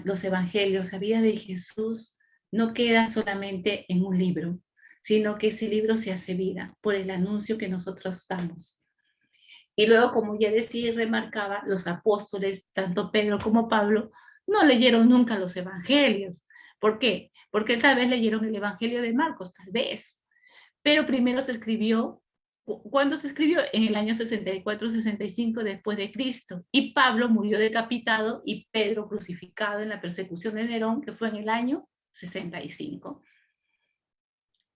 los evangelios, la vida de Jesús, no queda solamente en un libro, sino que ese libro se hace vida por el anuncio que nosotros damos. Y luego, como ya decía y remarcaba, los apóstoles, tanto Pedro como Pablo, no leyeron nunca los evangelios. ¿Por qué? Porque tal vez leyeron el evangelio de Marcos, tal vez. Pero primero se escribió, ¿cuándo se escribió? En el año 64-65 después de Cristo. Y Pablo murió decapitado y Pedro crucificado en la persecución de Nerón, que fue en el año 65.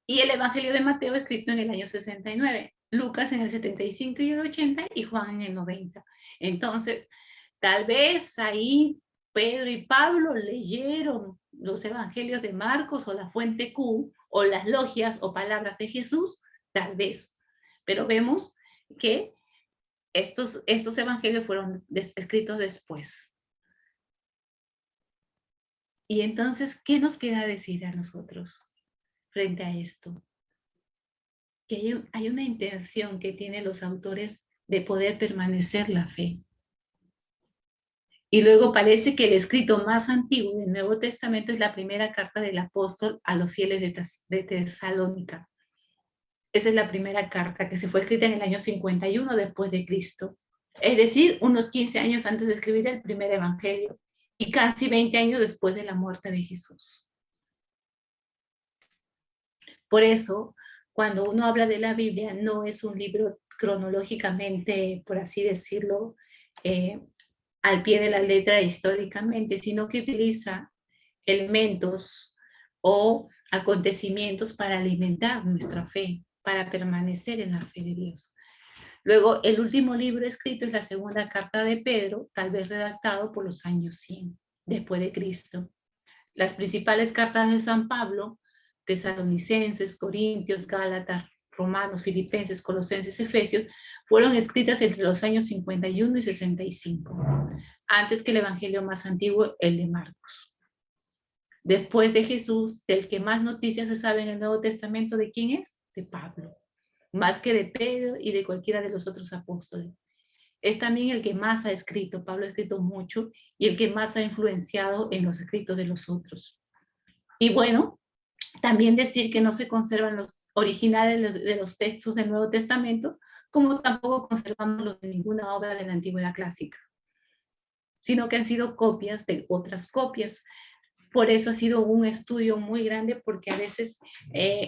Y el evangelio de Mateo escrito en el año 69. Lucas en el 75 y el 80 y Juan en el 90. Entonces, tal vez ahí Pedro y Pablo leyeron los evangelios de Marcos o la fuente Q o las logias o palabras de Jesús, tal vez. Pero vemos que estos evangelios fueron escritos después. Y entonces, ¿qué nos queda decir a nosotros frente a esto? Que hay una intención que tienen los autores de poder permanecer la fe. Y luego parece que el escrito más antiguo del Nuevo Testamento es la primera carta del apóstol a los fieles de Tesalónica. Esa es la primera carta que se fue escrita en el año 51 después de Cristo. Es decir, unos 15 años antes de escribir el primer evangelio y casi 20 años después de la muerte de Jesús. Por eso, cuando uno habla de la Biblia, no es un libro cronológicamente, por así decirlo, al pie de la letra históricamente, sino que utiliza elementos o acontecimientos para alimentar nuestra fe, para permanecer en la fe de Dios. Luego, el último libro escrito es la segunda carta de Pedro, tal vez redactado por los años 100. después de Cristo. Las principales cartas de San Pablo, Tesalonicenses, Corintios, Gálatas, Romanos, Filipenses, Colosenses, Efesios, fueron escritas entre los años 51 y 65, antes que el evangelio más antiguo, el de Marcos. Después de Jesús, del que más noticias se sabe en el Nuevo Testamento, ¿de quién es? De Pablo, más que de Pedro y de cualquiera de los otros apóstoles. Es también el que más ha escrito, Pablo ha escrito mucho, y el que más ha influenciado en los escritos de los otros. Y bueno, también decir que no se conservan los originales de los textos del Nuevo Testamento, como tampoco conservamos los de ninguna obra de la Antigüedad clásica, sino que han sido copias de otras copias. Por eso ha sido un estudio muy grande, porque a veces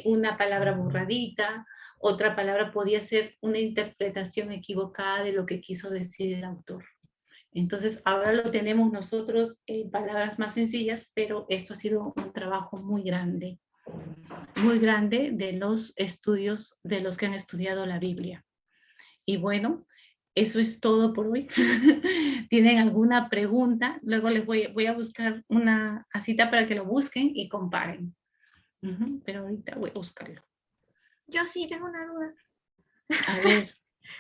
una palabra borradita, otra palabra podía ser una interpretación equivocada de lo que quiso decir el autor. Entonces ahora lo tenemos nosotros en palabras más sencillas, pero esto ha sido un trabajo muy grande de los estudios de los que han estudiado la Biblia. Y bueno, eso es todo por hoy. ¿Tienen alguna pregunta? Luego les voy a buscar una cita para que lo busquen y comparen. Pero ahorita voy a buscarlo. Yo sí tengo una duda. A ver.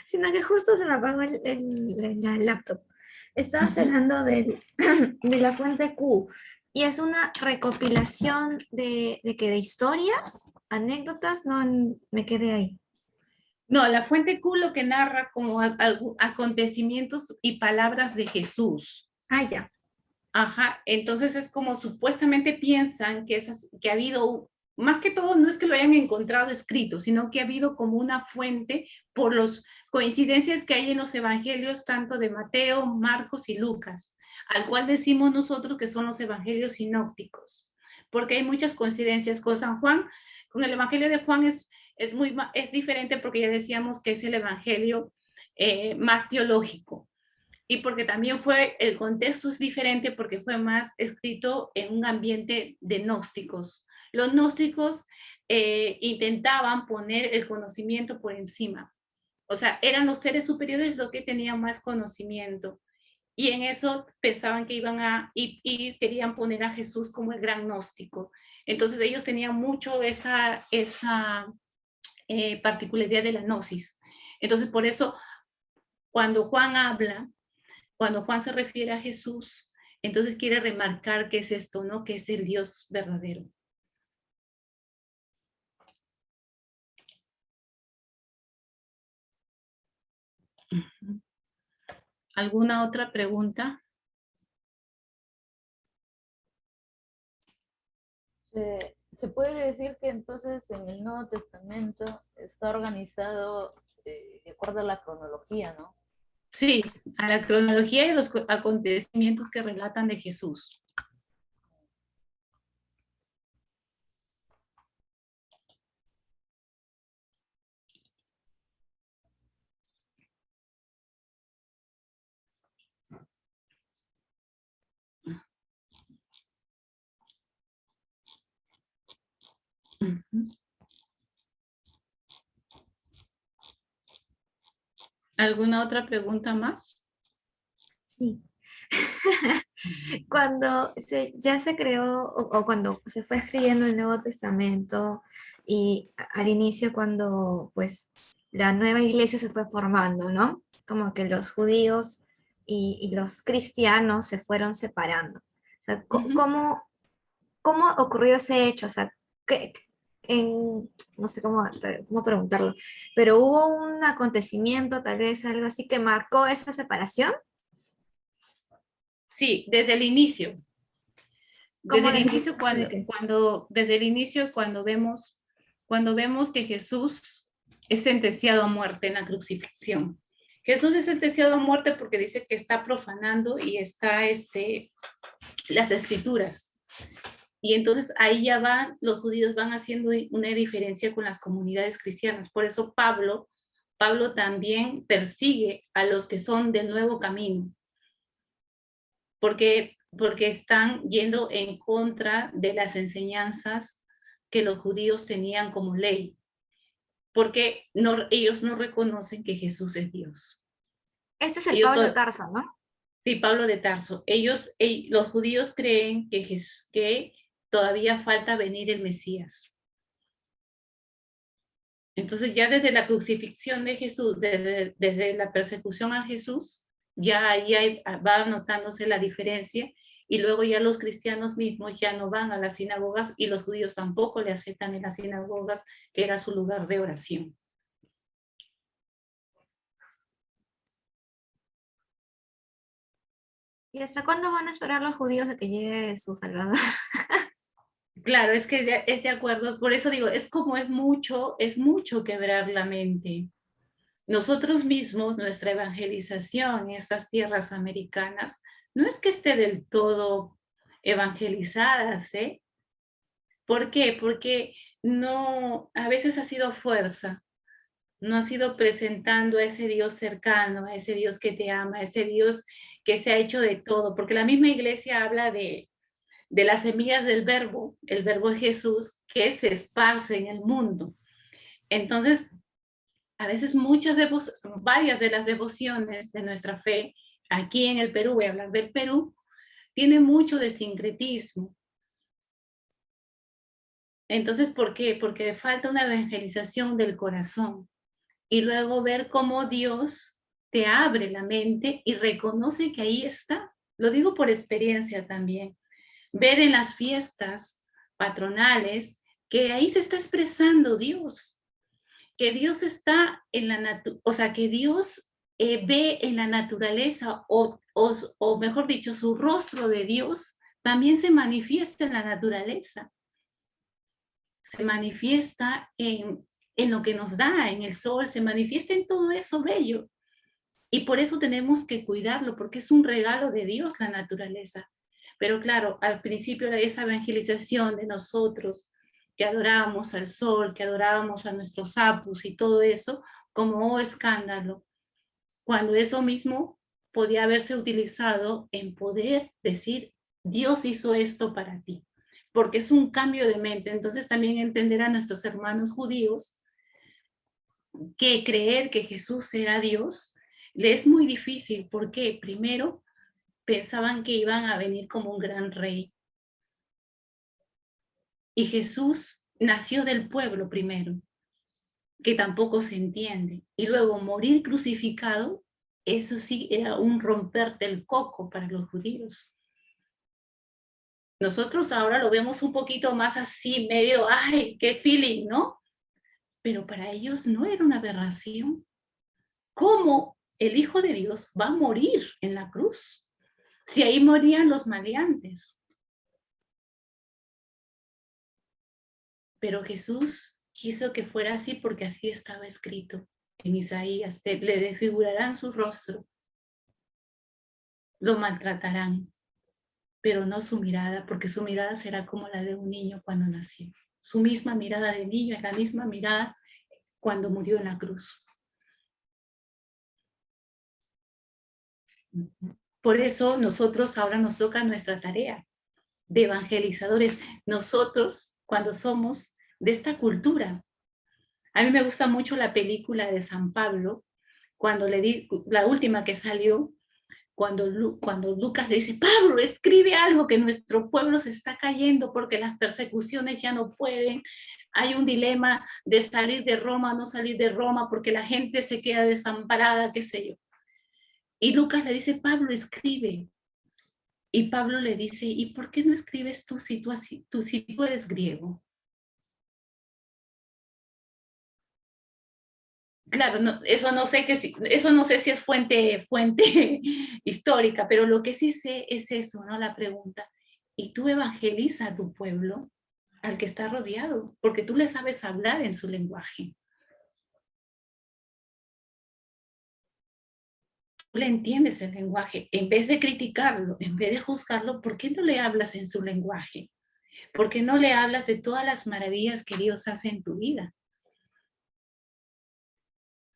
Sino que justo se me apagó la laptop. Estabas hablando de la fuente Q, y es una recopilación de historias, anécdotas, no me quedé ahí. No, la fuente Q lo que narra como acontecimientos y palabras de Jesús. Ah, ya. Ajá, entonces es como supuestamente piensan que ha habido, más que todo no es que lo hayan encontrado escrito, sino que ha habido como una fuente por las coincidencias que hay en los evangelios, tanto de Mateo, Marcos y Lucas, al cual decimos nosotros que son los evangelios sinópticos, porque hay muchas coincidencias con San Juan. Con el evangelio de Juan es diferente, porque ya decíamos que es el evangelio más teológico, y porque también el contexto es diferente, porque fue más escrito en un ambiente de gnósticos. Los gnósticos intentaban poner el conocimiento por encima, o sea, eran los seres superiores los que tenían más conocimiento, y en eso pensaban que iban y querían poner a Jesús como el gran gnóstico. Entonces ellos tenían mucho esa particularidad de la gnosis. Entonces por eso cuando Juan se refiere a Jesús, entonces quiere remarcar qué es esto, ¿no? Que es el Dios verdadero. ¿Alguna otra pregunta? ¿Se puede decir que entonces en el Nuevo Testamento está organizado de acuerdo a la cronología, ¿no? Sí, a la cronología y los acontecimientos que relatan de Jesús. ¿Alguna otra pregunta más? Sí. Cuando ya se creó, o cuando se fue escribiendo el Nuevo Testamento, y al inicio cuando pues la nueva iglesia se fue formando, ¿no? Como que los judíos y los cristianos se fueron separando. O sea, ¿cómo ocurrió ese hecho? O sea, no sé cómo preguntarlo, pero hubo un acontecimiento, tal vez algo así, que marcó esa separación. Sí, desde el inicio. Desde el inicio, cuando vemos que Jesús es sentenciado a muerte en la crucifixión. Jesús es sentenciado a muerte porque dice que está profanando y está las escrituras. Y entonces ahí ya los judíos van haciendo una diferencia con las comunidades cristianas. Por eso Pablo también persigue a los que son del nuevo camino, porque están yendo en contra de las enseñanzas que los judíos tenían como ley, porque ellos no reconocen que Jesús es Dios. Este es el Pablo de Tarso, ¿no? Sí, Pablo de Tarso. Los judíos creen que todavía falta venir el Mesías. Entonces ya desde la crucifixión de Jesús, desde la persecución a Jesús, ya ahí va notándose la diferencia, y luego ya los cristianos mismos ya no van a las sinagogas y los judíos tampoco le aceptan en las sinagogas, que era su lugar de oración. ¿Y hasta cuándo van a esperar los judíos a que llegue su Salvador? Claro, es que es de acuerdo, por eso digo, es mucho quebrar la mente. Nosotros mismos, nuestra evangelización en estas tierras americanas, no es que esté del todo evangelizadas, ¿eh? ¿Por qué? Porque no, a veces ha sido fuerza, no ha sido presentando a ese Dios cercano, a ese Dios que te ama, a ese Dios que se ha hecho de todo, porque la misma iglesia habla de las semillas del verbo, el verbo de Jesús, que se esparce en el mundo. Entonces, a veces varias de las devociones de nuestra fe, aquí en el Perú, voy a hablar del Perú, tiene mucho de sincretismo. Entonces, ¿por qué? Porque falta una evangelización del corazón y luego ver cómo Dios te abre la mente y reconoce que ahí está. Lo digo por experiencia también. Ver en las fiestas patronales que ahí se está expresando Dios, que Dios está en la naturaleza, o sea, que Dios ve en la naturaleza, o mejor dicho, su rostro de Dios también se manifiesta en la naturaleza. Se manifiesta en lo que nos da, en el sol, se manifiesta en todo eso bello. Y por eso tenemos que cuidarlo, porque es un regalo de Dios la naturaleza. Pero claro, al principio de esa evangelización de nosotros, que adorábamos al sol, que adorábamos a nuestros sapos y todo eso, como escándalo, cuando eso mismo podía haberse utilizado en poder decir, Dios hizo esto para ti, porque es un cambio de mente. Entonces también entender a nuestros hermanos judíos que creer que Jesús era Dios le es muy difícil, porque primero pensaban que iban a venir como un gran rey. Y Jesús nació del pueblo primero, que tampoco se entiende. Y luego morir crucificado, eso sí era un romperte el coco para los judíos. Nosotros ahora lo vemos un poquito más así, medio, ay, qué feeling, ¿no? Pero para ellos no era una aberración. ¿Cómo el Hijo de Dios va a morir en la cruz? Si ahí morían los maleantes. Pero Jesús quiso que fuera así porque así estaba escrito en Isaías. Le desfigurarán su rostro, lo maltratarán, pero no su mirada, porque su mirada será como la de un niño cuando nació. Su misma mirada de niño es la misma mirada cuando murió en la cruz. Por eso nosotros ahora nos toca nuestra tarea de evangelizadores. Nosotros, cuando somos de esta cultura. A mí me gusta mucho la película de San Pablo, cuando la última que salió, cuando Lucas le dice, Pablo, escribe algo, que nuestro pueblo se está cayendo porque las persecuciones ya no pueden. Hay un dilema de salir de Roma o no salir de Roma porque la gente se queda desamparada, qué sé yo. Y Lucas le dice, Pablo, escribe. Y Pablo le dice, ¿y por qué no escribes tú si tú eres griego? Claro, no, eso no sé si es fuente histórica, pero lo que sí sé es eso, ¿no? La pregunta. ¿Y tú evangeliza a tu pueblo, al que está rodeado? Porque tú le sabes hablar en su lenguaje. Tú le entiendes el lenguaje. En vez de criticarlo, en vez de juzgarlo, ¿por qué no le hablas en su lenguaje? ¿Por qué no le hablas de todas las maravillas que Dios hace en tu vida?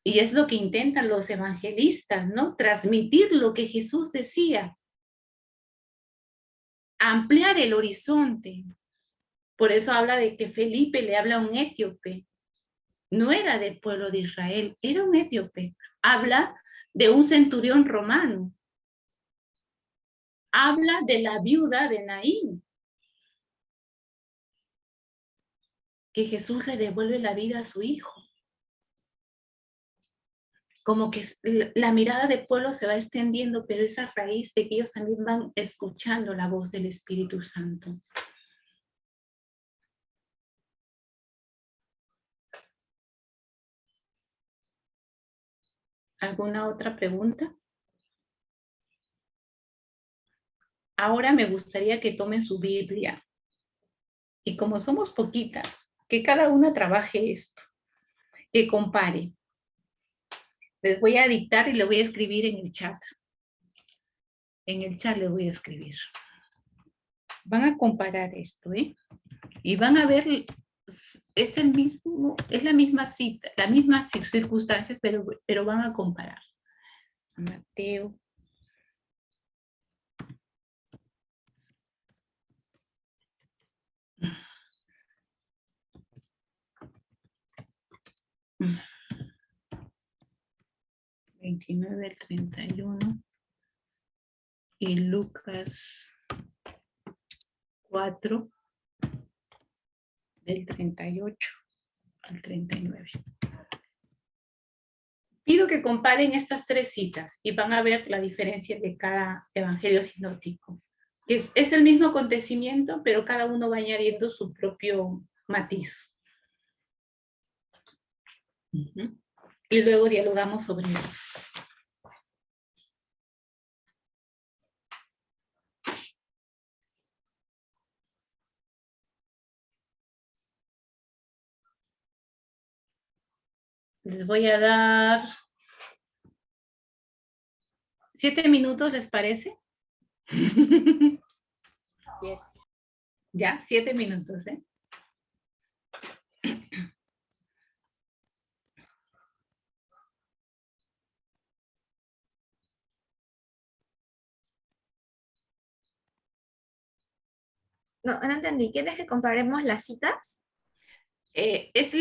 Y es lo que intentan los evangelistas, ¿no? Transmitir lo que Jesús decía. Ampliar el horizonte. Por eso habla de que Felipe le habla a un etíope. No era del pueblo de Israel, era un etíope. Habla de un centurión romano. habla de la viuda de Naín, que Jesús le devuelve la vida a su hijo. Como que la mirada del pueblo se va extendiendo, pero es a raíz de que ellos también van escuchando la voz del Espíritu Santo. ¿Alguna otra pregunta? Ahora me gustaría que tomen su Biblia y como somos poquitas, que cada una trabaje esto, que compare. Les voy a dictar y lo voy a escribir en el chat. En el chat le voy a escribir. Van a comparar esto, ¿eh? Y van a ver, es el mismo, es la misma cita, las mismas circunstancias, pero van a comparar. Mateo. Mm. 29 al 31 y Lucas 4 del 38 al 39. Pido que comparen estas tres citas y van a ver la diferencia de cada evangelio sinóptico. Es el mismo acontecimiento, pero cada uno va añadiendo su propio matiz. Y luego dialogamos sobre eso. Les voy a dar 7 minutos, ¿les parece? Yes. Ya, 7 minutos, ¿eh? No, no entendí. ¿Quieres que comparemos las citas? Es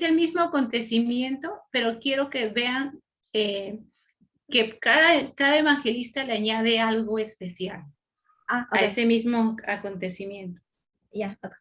el mismo acontecimiento, pero quiero que vean que cada evangelista le añade algo especial Ah, a ok. ese mismo acontecimiento. Ya, ok.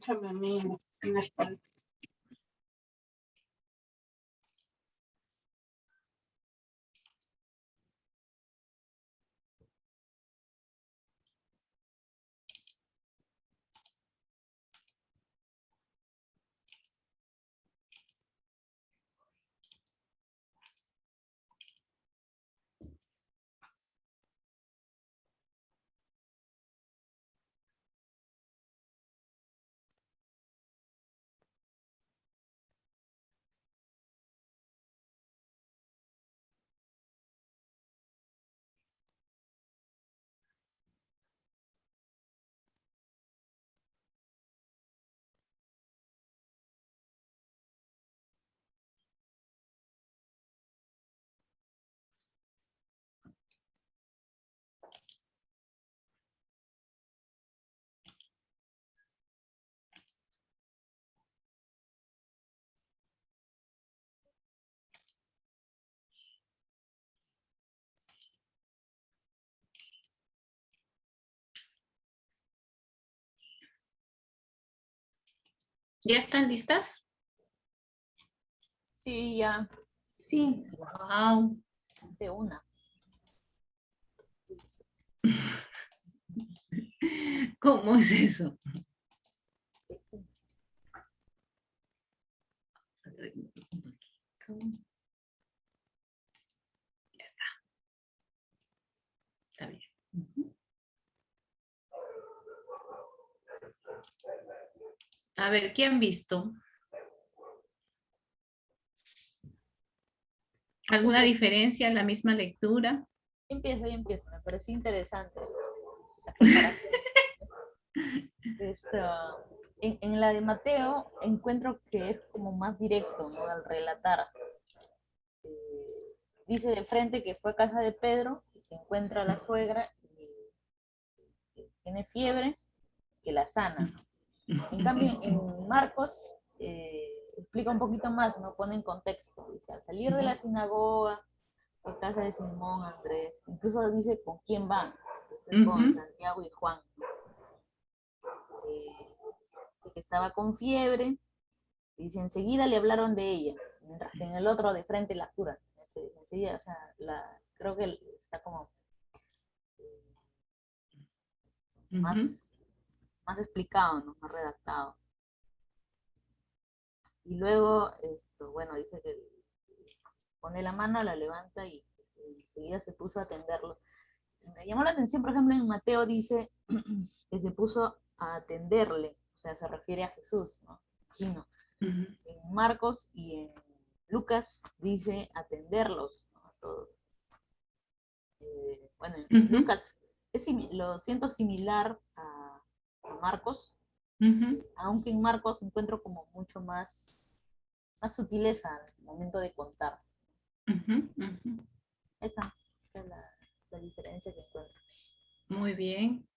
Échame a mí en la espalda. ¿Ya están listas? Sí, ya, Sí. Wow. de una. ¿Cómo es eso? Ya está. Está bien. Ujú. A ver, ¿qué han visto? ¿Alguna diferencia en la misma lectura? Yo empiezo, me pareció interesante la comparación. En la de Mateo encuentro que es como más directo, ¿no? Al relatar. Dice de frente que fue a casa de Pedro, y que encuentra a la suegra y que tiene fiebre, que la sana. En cambio, en Marcos explica un poquito más, ¿no? Pone en contexto. Dice, al salir de la sinagoga, fue a casa de Simón, Andrés, incluso dice con quién va, con Santiago y Juan, que estaba con fiebre, y dice, enseguida le hablaron de ella, mientras que en el otro de frente la curan. Enseguida, o sea, creo que está como más explicado, ¿no? Más redactado. Y luego, bueno, dice que pone la mano, la levanta y enseguida se puso a atenderlo. Me llamó la atención, por ejemplo, en Mateo dice que se puso a atenderle, o sea, se refiere a Jesús, ¿no? Imagino. En Marcos y en Lucas dice atenderlos, ¿no? A todos. Bueno, en Lucas lo siento similar a Marcos, aunque en Marcos encuentro como mucho más sutileza al momento de contar. Esa es la diferencia que encuentro. Muy bien.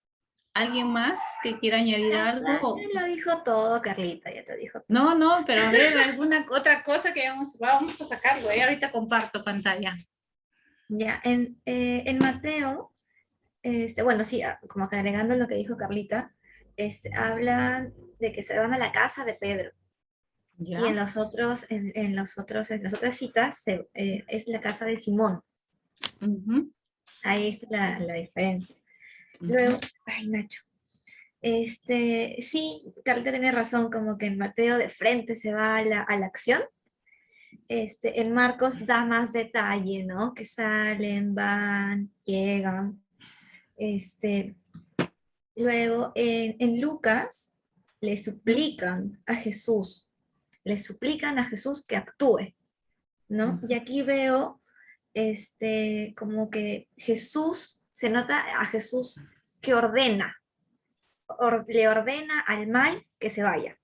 ¿Alguien más que quiera añadir algo? Ya lo dijo todo, Carlita, ya lo dijo todo. No, pero a ver, alguna otra cosa que vamos a sacarlo. Ahorita comparto pantalla. Ya, en Mateo, bueno, sí, como que agregando lo que dijo Carlita, hablan de que se van a la casa de Pedro. ¿Ya? Y en las otras citas es la casa de Simón. Ahí está la diferencia. Luego, ay, Nacho. Sí, Carlita tiene razón, como que en Mateo de frente se va a la acción. En Marcos da más detalle, ¿no? Que salen, van, llegan. Luego en Lucas le suplican a Jesús que actúe, ¿no? Y aquí veo como que se nota a Jesús que le ordena al mal que se vaya,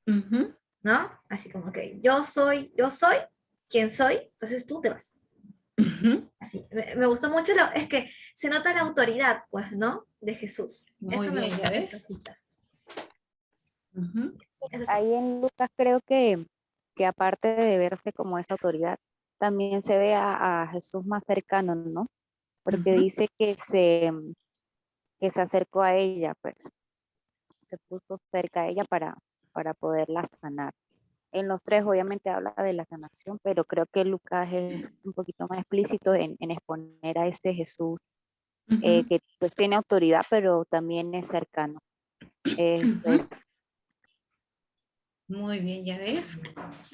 ¿no? Así como que yo soy quien soy, entonces tú te vas. Así, me gustó mucho, es que se nota la autoridad, pues, ¿no? De Jesús. Muy Eso me bien, gustó ¿ya de ves? esta cita. Ahí en Lucas creo que aparte de verse como esa autoridad, también se ve a Jesús más cercano, ¿no? Porque dice que se acercó a ella, pues. se puso cerca de ella para poderla sanar. En los tres obviamente habla de la sanación, pero creo que Lucas es un poquito más explícito en exponer a ese Jesús que pues tiene autoridad, pero también es cercano. Pues, Muy bien, ya ves.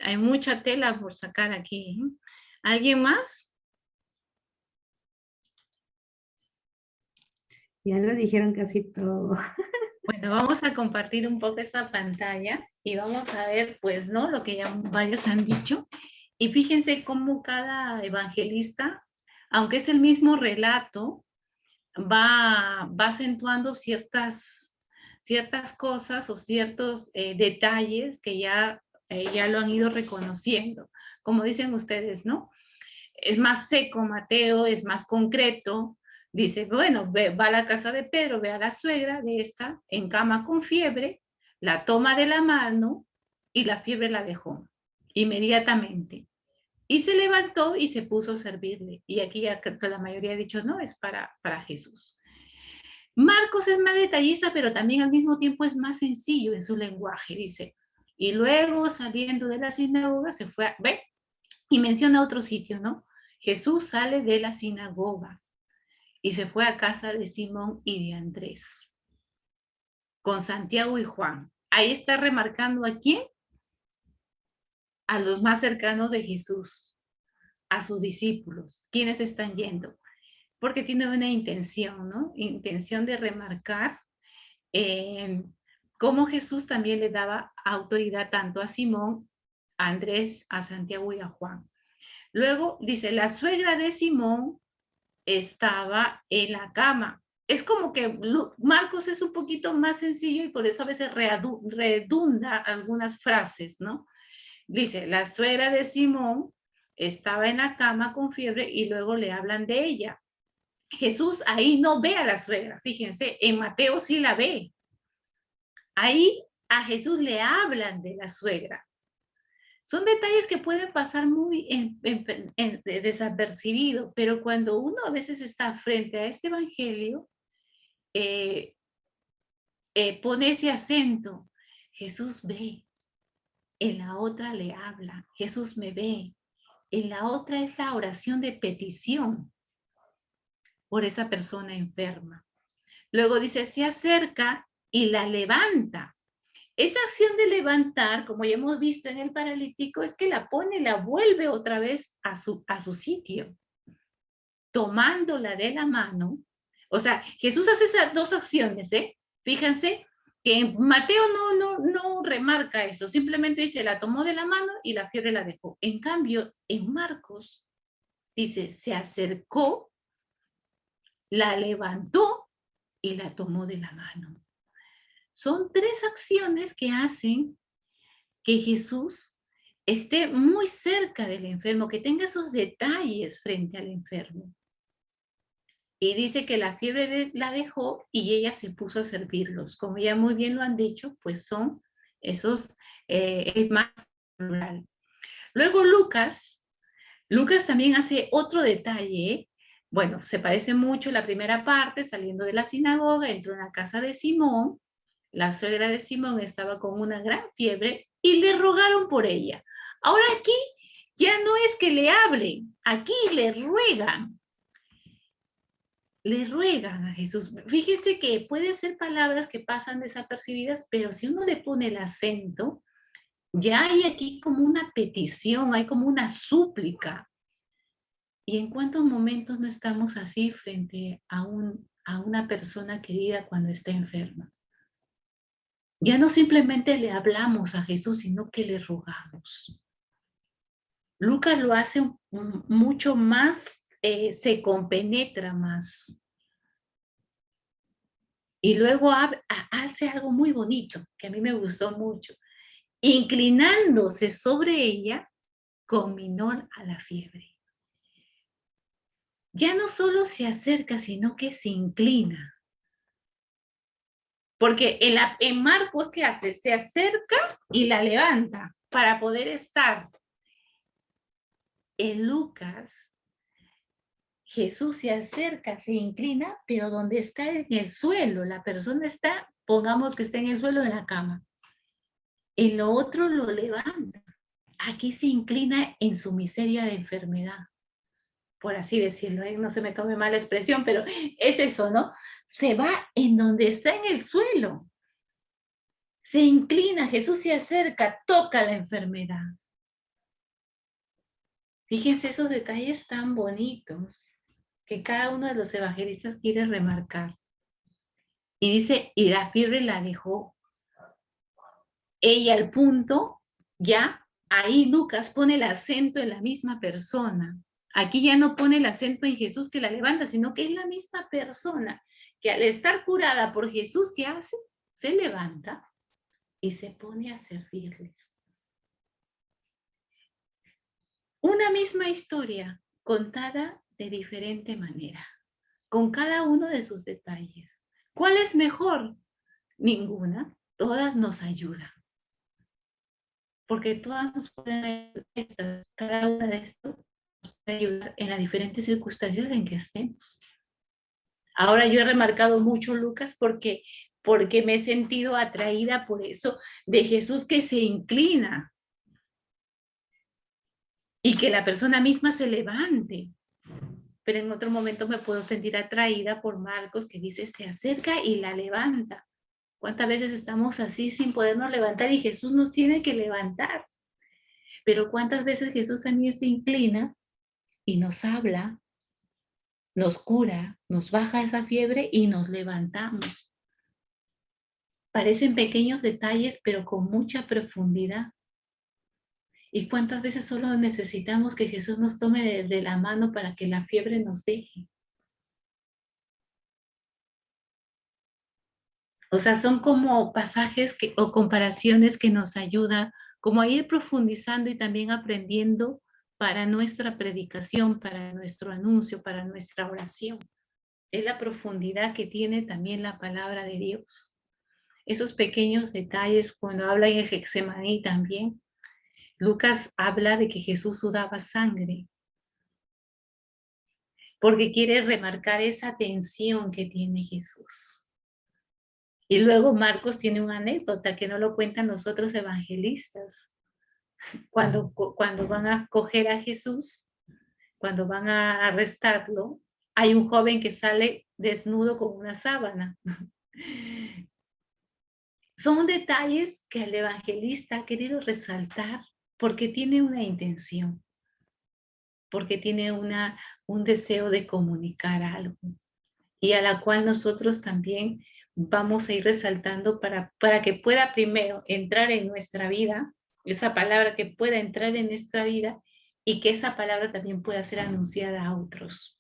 Hay mucha tela por sacar aquí. ¿Alguien más? Ya lo dijeron casi todo. Bueno, vamos a compartir un poco esta pantalla y vamos a ver, pues, ¿no? Lo que ya varios han dicho. Y fíjense cómo cada evangelista, aunque es el mismo relato, va acentuando ciertas cosas o ciertos detalles que ya lo han ido reconociendo. Como dicen ustedes, ¿no? Es más seco Mateo, es más concreto. Dice, bueno, va a la casa de Pedro, ve a la suegra de esta en cama con fiebre, la toma de la mano y la fiebre la dejó inmediatamente. Y se levantó y se puso a servirle. Y aquí ya la mayoría ha dicho, no, es para Jesús. Marcos es más detallista, pero también al mismo tiempo es más sencillo en su lenguaje, dice. Y luego saliendo de la sinagoga se fue ve, y menciona otro sitio, ¿no? Jesús sale de la sinagoga y se fue a casa de Simón y de Andrés, con Santiago y Juan. Ahí está remarcando a quién, a los más cercanos de Jesús, a sus discípulos, quienes están yendo, porque tiene una intención, ¿no? Intención de remarcar cómo Jesús también le daba autoridad tanto a Simón, a Andrés, a Santiago y a Juan. Luego dice, la suegra de Simón estaba en la cama. Es como que Marcos es un poquito más sencillo y por eso a veces redunda algunas frases, ¿no? Dice, la suegra de Simón estaba en la cama con fiebre y luego le hablan de ella. Jesús ahí no ve a la suegra, fíjense, en Mateo sí la ve. Ahí a Jesús le hablan de la suegra. Son detalles que pueden pasar muy desapercibido, pero cuando uno a veces está frente a este evangelio, pone ese acento. Jesús ve, en la otra le habla, Jesús me ve. En la otra es la oración de petición por esa persona enferma. Luego dice, se acerca y la levanta. Esa acción de levantar, como ya hemos visto en el paralítico, es que la pone, la vuelve otra vez a su sitio, tomándola de la mano. O sea, Jesús hace esas dos acciones, ¿eh? Fíjense que en Mateo no remarca eso, simplemente dice, la tomó de la mano y la fiebre la dejó. En cambio, en Marcos dice, se acercó, la levantó y la tomó de la mano. Son tres acciones que hacen que Jesús esté muy cerca del enfermo, que tenga esos detalles frente al enfermo. Y dice que la fiebre la dejó y ella se puso a servirlos. Como ya muy bien lo han dicho, pues son esos, es más plural. Luego Lucas también hace otro detalle. Bueno, se parece mucho la primera parte, saliendo de la sinagoga, entró en la casa de Simón. La suegra de Simón estaba con una gran fiebre y le rogaron por ella. Ahora aquí ya no es que le hablen, aquí le ruegan. Le ruegan a Jesús. Fíjense que pueden ser palabras que pasan desapercibidas, pero si uno le pone el acento, ya hay aquí como una petición, hay como una súplica. ¿Y en cuántos momentos no estamos así frente a una persona querida cuando está enferma? Ya no simplemente le hablamos a Jesús, sino que le rogamos. Lucas lo hace mucho más, se compenetra más. Y luego hace algo muy bonito, que a mí me gustó mucho. Inclinándose sobre ella, conminó a la fiebre. Ya no solo se acerca, sino que se inclina. Porque en Marcos, ¿qué hace? Se acerca y la levanta para poder estar. En Lucas, Jesús se acerca, se inclina, pero donde está en el suelo, la persona está pongamos que esté en el suelo, en la cama. En lo otro lo levanta. Aquí se inclina en su miseria de enfermedad, por así decirlo, no se me tome mala expresión, pero es eso, ¿no? Se va en donde está en el suelo. Se inclina, Jesús se acerca, toca la enfermedad. Fíjense esos detalles tan bonitos que cada uno de los evangelistas quiere remarcar. Y dice, y la fiebre la dejó. Ella al punto, ya, ahí Lucas pone el acento en la misma persona. Aquí ya no pone el acento en Jesús que la levanta, sino que es la misma persona que al estar curada por Jesús, ¿qué hace? Se levanta y se pone a servirles. Una misma historia contada de diferente manera, con cada uno de sus detalles. ¿Cuál es mejor? Ninguna. Todas nos ayudan. Porque todas nos pueden ayudar, cada una de estas nos puede ayudar en las diferentes circunstancias en que estemos. Ahora yo he remarcado mucho, Lucas, porque me he sentido atraída por eso de Jesús que se inclina y que la persona misma se levante. Pero en otro momento me puedo sentir atraída por Marcos que dice, se acerca y la levanta. ¿Cuántas veces estamos así sin podernos levantar y Jesús nos tiene que levantar? Pero ¿cuántas veces Jesús también se inclina y nos habla, nos cura, nos baja esa fiebre y nos levantamos? Parecen pequeños detalles, pero con mucha profundidad. ¿Y cuántas veces solo necesitamos que Jesús nos tome de la mano para que la fiebre nos deje? O sea, son como pasajes o comparaciones que nos ayudan como a ir profundizando y también aprendiendo para nuestra predicación, para nuestro anuncio, para nuestra oración. Es la profundidad que tiene también la palabra de Dios. Esos pequeños detalles, cuando habla en el Getsemaní también, Lucas habla de que Jesús sudaba sangre, porque quiere remarcar esa tensión que tiene Jesús. Y luego Marcos tiene una anécdota que no lo cuentan los otros evangelistas. Cuando van a coger a Jesús, cuando van a arrestarlo, hay un joven que sale desnudo con una sábana. Son detalles que el evangelista ha querido resaltar porque tiene una intención, porque tiene un deseo de comunicar algo y a la cual nosotros también vamos a ir resaltando para que pueda primero entrar en nuestra vida, esa palabra que pueda entrar en nuestra vida y que esa palabra también pueda ser anunciada a otros.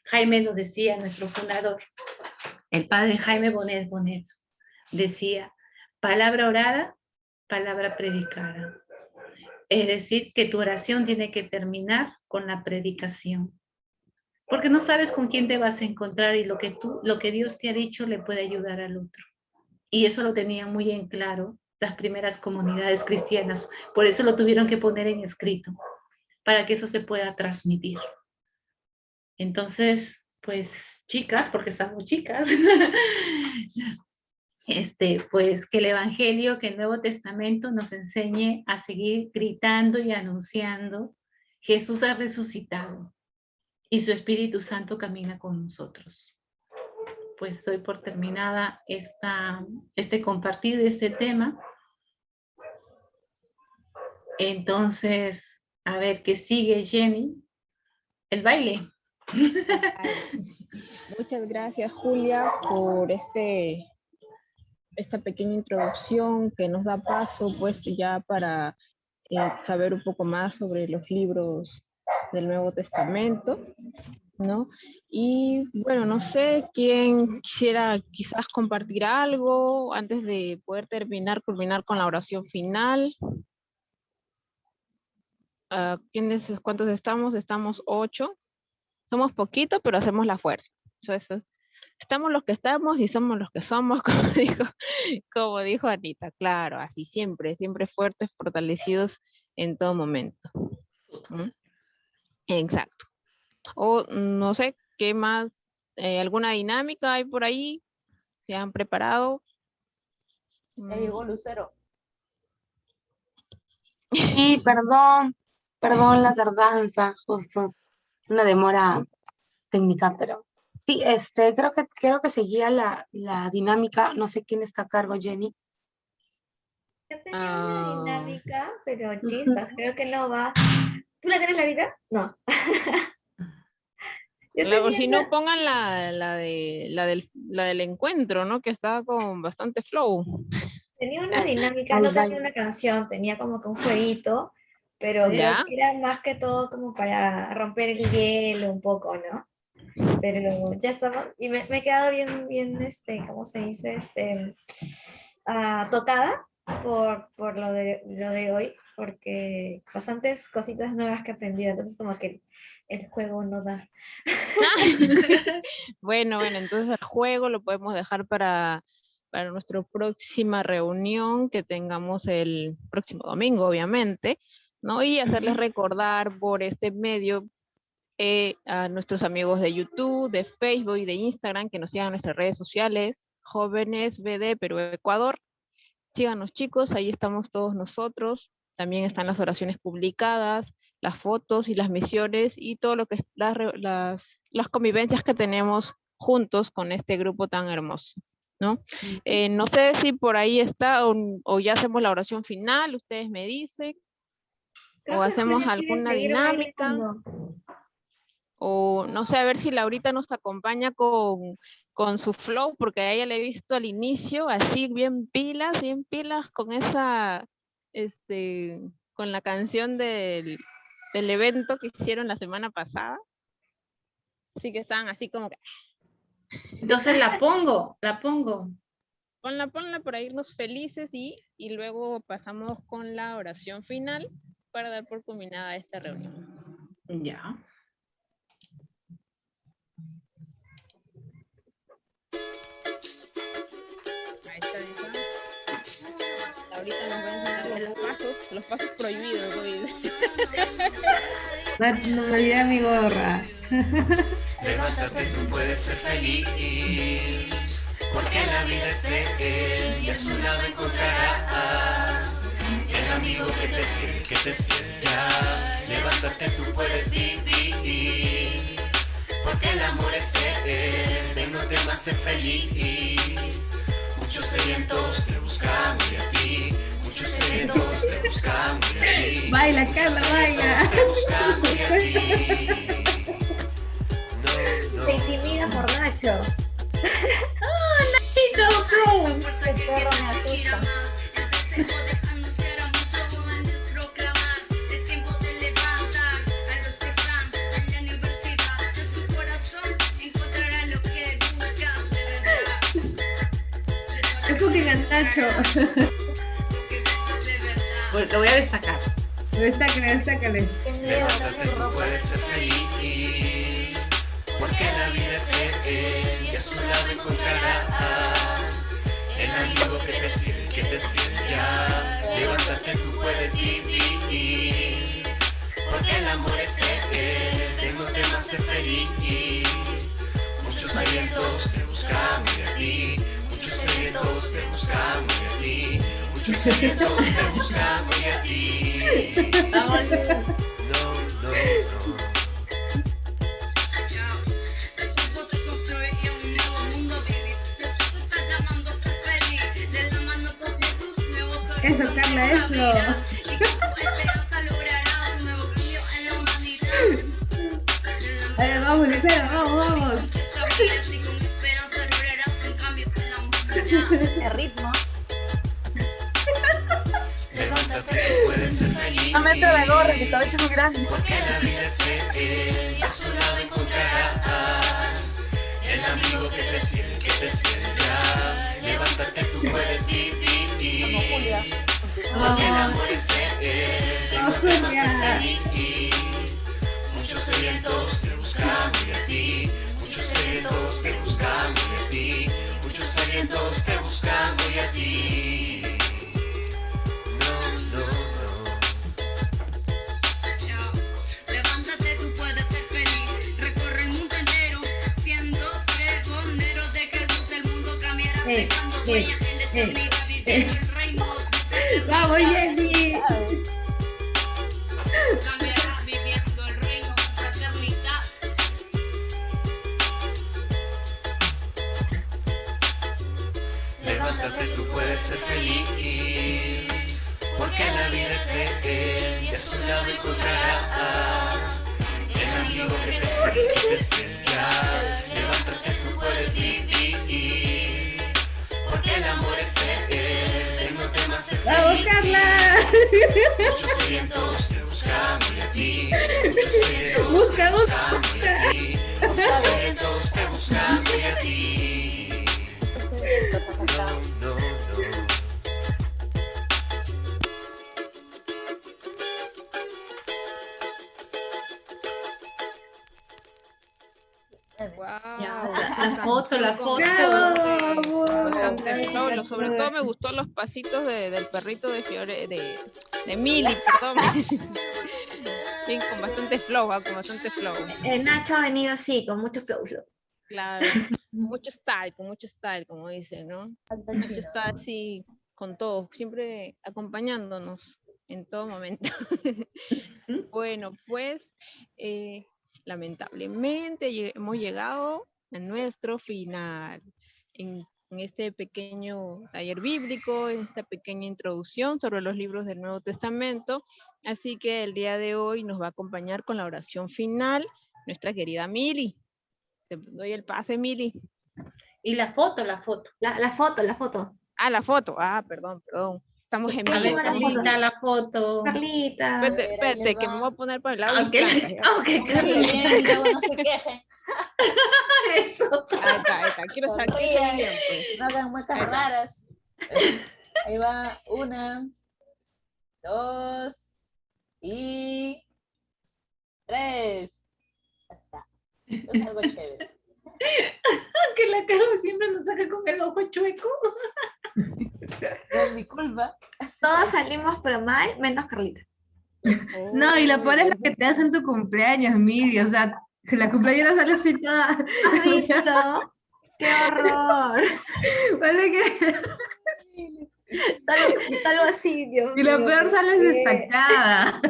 Jaime nos decía, nuestro fundador, el padre Jaime Bonet, decía, palabra orada, palabra predicada. Es decir, que tu oración tiene que terminar con la predicación. Porque no sabes con quién te vas a encontrar y lo que Dios te ha dicho le puede ayudar al otro. Y eso lo tenían muy en claro las primeras comunidades cristianas. Por eso lo tuvieron que poner en escrito, para que eso se pueda transmitir. Entonces, pues chicas, porque estamos chicas, pues que el Evangelio, que el Nuevo Testamento nos enseñe a seguir gritando y anunciando, Jesús ha resucitado. Y su Espíritu Santo camina con nosotros. Pues doy por terminada compartir de este tema. Entonces, a ver, ¿qué sigue, Jenny? El baile. Muchas gracias, Julia, por esta pequeña introducción que nos da paso, pues, ya para saber un poco más sobre los libros del Nuevo Testamento, ¿no? Y bueno, no sé quién quisiera quizás compartir algo antes de poder culminar con la oración final. ¿Cuántos estamos? Estamos 8. Somos poquitos, pero hacemos la fuerza. Estamos los que estamos y somos los que somos, como dijo Anita. Claro, así siempre fuertes, fortalecidos en todo momento. ¿Mm? Exacto. O no sé, ¿qué más? ¿Alguna dinámica hay por ahí? ¿Se han preparado? Ya llegó Lucero. Y perdón la tardanza, justo una demora técnica, pero sí, creo que seguía la dinámica, no sé quién está a cargo, Jenny. Yo tenía una dinámica, pero chispas, creo que no va. ¿Tú la tienes, Laurita? No. Yo Luego, tenía si no, pongan la del encuentro, ¿no? Que estaba con bastante flow. Tenía una dinámica, Al no tenía baile. una canción, tenía como que un jueguito, pero creo ¿Ya? que era más que todo como para romper el hielo un poco, ¿no? Pero ya estamos, y me he quedado bien, ¿cómo se dice? Tocada por lo de hoy, porque bastantes cositas nuevas que he aprendido, entonces como que el juego no da. Bueno, entonces el juego lo podemos dejar para nuestra próxima reunión que tengamos el próximo domingo, obviamente, ¿no? Y hacerles recordar por este medio a nuestros amigos de YouTube, de Facebook y de Instagram que nos sigan en nuestras redes sociales, Jóvenes BD Perú Ecuador. Síganos, chicos, ahí estamos todos nosotros. También están las oraciones publicadas, las fotos y las misiones y todo lo que es las convivencias que tenemos juntos con este grupo tan hermoso, ¿no? No sé si por ahí está o ya hacemos la oración final, ustedes me dicen, Creo o que hacemos Julia quiere alguna seguir dinámica, bailando. o no sé, a ver si Laurita nos acompaña con su flow, porque a ella le he visto al inicio así bien pilas con esa, con la canción del evento que hicieron la semana pasada. Así que estaban así como que, Entonces la pongo. ponla para irnos felices y luego pasamos con la oración final para dar por culminada esta reunión. Ya. Ahí está, ahorita nos van a enseñar los pasos prohibidos hoy. No me olvidé mi gorra. Levántate, tú puedes ser feliz, porque la vida es él y a su lado encontrarás el amigo que te es fiel ya. Levántate, tú puedes vivir, porque el amor es él, ven, no temas ser feliz. Muchos sedientos te buscan y a ti, muchos sedientos te buscan y a ti. Baila, Carla, baila. Te buscan y a ti. Se intimida por Nacho. Esa fuerza que te quiera más, el deseo de anunciar a mucho joven de proclamar. Es tiempo de levantar a los que están en la universidad de su corazón. Encontrarán lo que buscas de verdad. Es un Nacho. Lo que buscas de verdad. Pues lo voy a destacar. Destácale. Levántate, tú puedes ser feliz, porque la vida es él y a su lado encontrarás el amigo que te es fiel ya. Levántate, tú puedes vivir, porque el amor es él, ven, no temas ser feliz. Muchos sedientos te buscan y a ti, muchos sedientos te buscan y a ti, muchos sedientos te buscan y a ti. No. El tiempo te construye y un nuevo mundo vivir. Jesús está llamando a ser feliz. De la mano con Jesús, nuevos horizontes Carla, eso. abrirá. Y con su esperanza logrará un nuevo cambio en la humanidad. Vamos, Lucero, vamos. Horizontes abrirás y con esperanza lograrás un cambio en la humanidad. El ritmo. Levántate, tú puedes ser feliz, No me entra la gorra, mi cabeza es muy grande. porque la vida es él y a su lado encontrarás el amigo que te es fiel ya. Levántate, tú puedes vivir, porque el amor es él, ven, no temas ser feliz. Muchos sedientos te buscan y a ti, muchos sedientos te buscan y a ti, muchos sedientos te buscan y a ti. No. Levántate, tú puedes ser feliz. Recorre el mundo entero, siendo pregonero de Jesús. El mundo cambiará de cuando vaya en la eternidad vivir. el reino de ¡Vamos, fraternidad. Jenny! Cambiarás viviendo el reino de fraternidad. Levántate, tú puedes ser feliz, porque la vida es él y a su lado encontrarás el amigo que te es fiel. Levántate, tú puedes vivir, porque el amor es él no temas ser ¡Vamos, feliz. Carla! Muchos cientos te buscan hoy a ti, muchos cientos Busca, te buscan hoy a ti, muchos cientos te buscan hoy a ti. No, no, no. Wow, La foto, la foto. bastante flow. Sobre todo me gustó los pasitos del perrito de Fiore, de Mili, perdón. Sí, con bastante flow, con bastante flow. Nacho ha venido así, con mucho flow. Claro, con mucho style, como dicen, ¿no? Mucho style, sí, con todo, siempre acompañándonos en todo momento. Bueno, pues lamentablemente hemos llegado a nuestro final en este pequeño taller bíblico, en esta pequeña introducción sobre los libros del Nuevo Testamento. Así que el día de hoy nos va a acompañar con la oración final nuestra querida Mili. Te doy el pase, Mili. Y la foto, la foto. La foto. Ah, la foto. Ah, perdón. Estamos en A vivo. ver, Cámara, foto. Carlita, la foto. Carlita. Espérate, que me voy a poner para el lado. Aunque Bien, luego no se quejen. Eso. Ahí está. Quiero saber Sonrían, bien, pues. no hagan muecas Ahí está. raras. Ahí va, 1, 2 y 3. Ya está. Es algo chévere. Que la Carla siempre nos saca con el ojo chueco. No es mi culpa. Todos salimos pero mal, menos Carlita. No, y lo peor es lo que te hacen tu cumpleaños, Miri. O sea, que la cumpleañera sale así toda. ¿Has visto? ¡Qué horror! Parece que- Algo así, Dios Y lo mío, peor ¿por sales qué? destacada.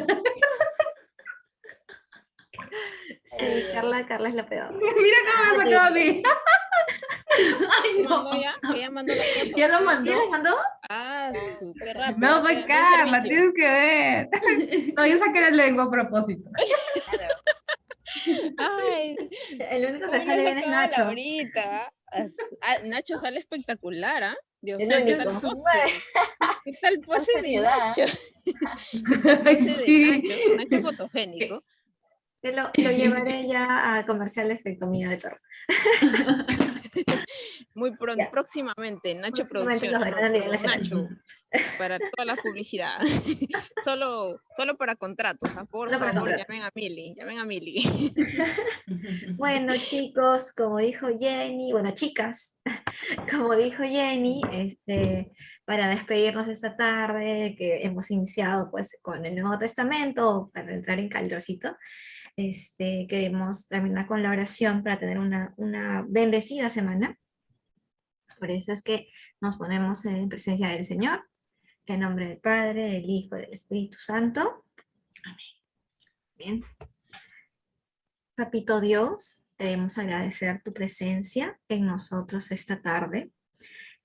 Sí, Carla es la peor. Mira cómo me sacó a mí. Ay, no. ¿Mandó ya? ¿Ya mandó la foto? Ya lo mandó. ¿Quién les mandó? Ah, qué rápido. No, Buen pues Carla, servicio. tienes que ver. No, yo saqué la lengua a propósito. Ay, El único ¿cómo que sale le bien es sacaba Nacho. Laurita? Nacho sale espectacular, ¿ah? Dios El mío, ¿qué único. tal pose? ¿Qué tal pose de seriedad. Nacho? Ay, Pose de sí. Nacho fotogénico. Yo lo llevaré ya a comerciales de comida de perro. Muy pronto, Ya. próximamente, Nacho Próximamente Producciones. los verán a nivel nacional. Nacho, para toda la publicidad. solo para contratos, ¿ah? Por Solo para favor, contratos. llamen a Mili. Bueno, chicos, como dijo Jenny, bueno, chicas, como dijo Jenny, para despedirnos de esta tarde, que hemos iniciado pues con el Nuevo Testamento, para entrar en calorcito, queremos terminar con la oración para tener una bendecida semana. Por eso es que nos ponemos en presencia del Señor, en nombre del Padre, del Hijo y del Espíritu Santo. Bien. Papito Dios, queremos agradecer tu presencia en nosotros esta tarde.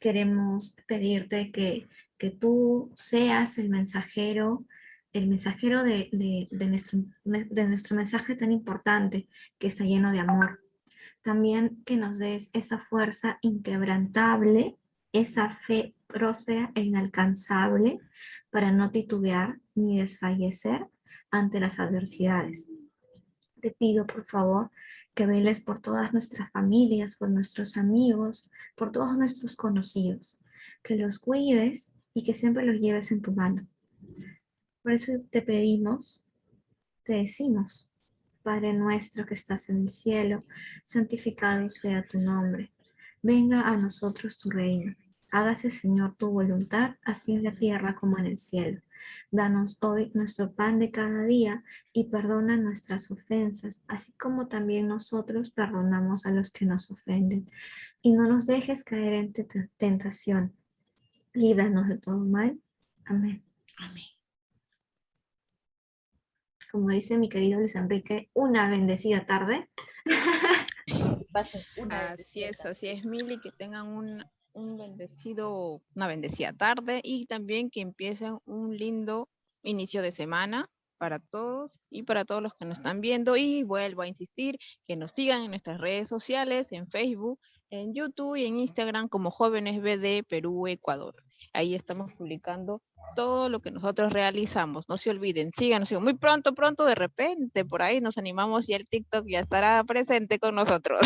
Queremos pedirte que tú seas el mensajero de nuestro mensaje tan importante que está lleno de amor. También que nos des esa fuerza inquebrantable, esa fe próspera e inalcanzable para no titubear ni desfallecer ante las adversidades. Te pido, por favor, que veles por todas nuestras familias, por nuestros amigos, por todos nuestros conocidos, que los cuides y que siempre los lleves en tu mano. Por eso te pedimos, te decimos, Padre nuestro que estás en el cielo, santificado sea tu nombre. Venga a nosotros tu reino. Hágase, Señor, tu voluntad, así en la tierra como en el cielo. Danos hoy nuestro pan de cada día y perdona nuestras ofensas, así como también nosotros perdonamos a los que nos ofenden. Y no nos dejes caer en tentación, líbranos de todo mal. Amén. Amén. Como dice mi querido Luis Enrique, una bendecida tarde. Que pasen una Así es, Mili, que tengan una bendecida tarde y también que empiecen un lindo inicio de semana para todos y para todos los que nos están viendo. Y vuelvo a insistir que nos sigan en nuestras redes sociales, en Facebook, en YouTube y en Instagram como Jóvenes BD Perú, Ecuador. Ahí estamos publicando todo lo que nosotros realizamos. No se olviden, síganos. Muy pronto, de repente, por ahí nos animamos y el TikTok ya estará presente con nosotros.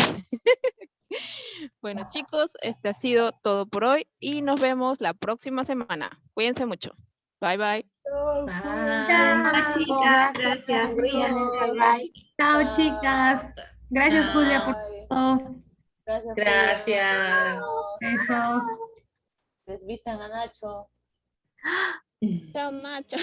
Bueno, chicos, este ha sido todo por hoy y nos vemos la próxima semana. Cuídense mucho. Bye, bye. Bye. Chao, chicas, gracias. Bye, bye. Chao, chicas. Gracias, Julia, por Bye. todo. Gracias. Gracias. Besos. Desvistan a Nacho. Chao, Nacho.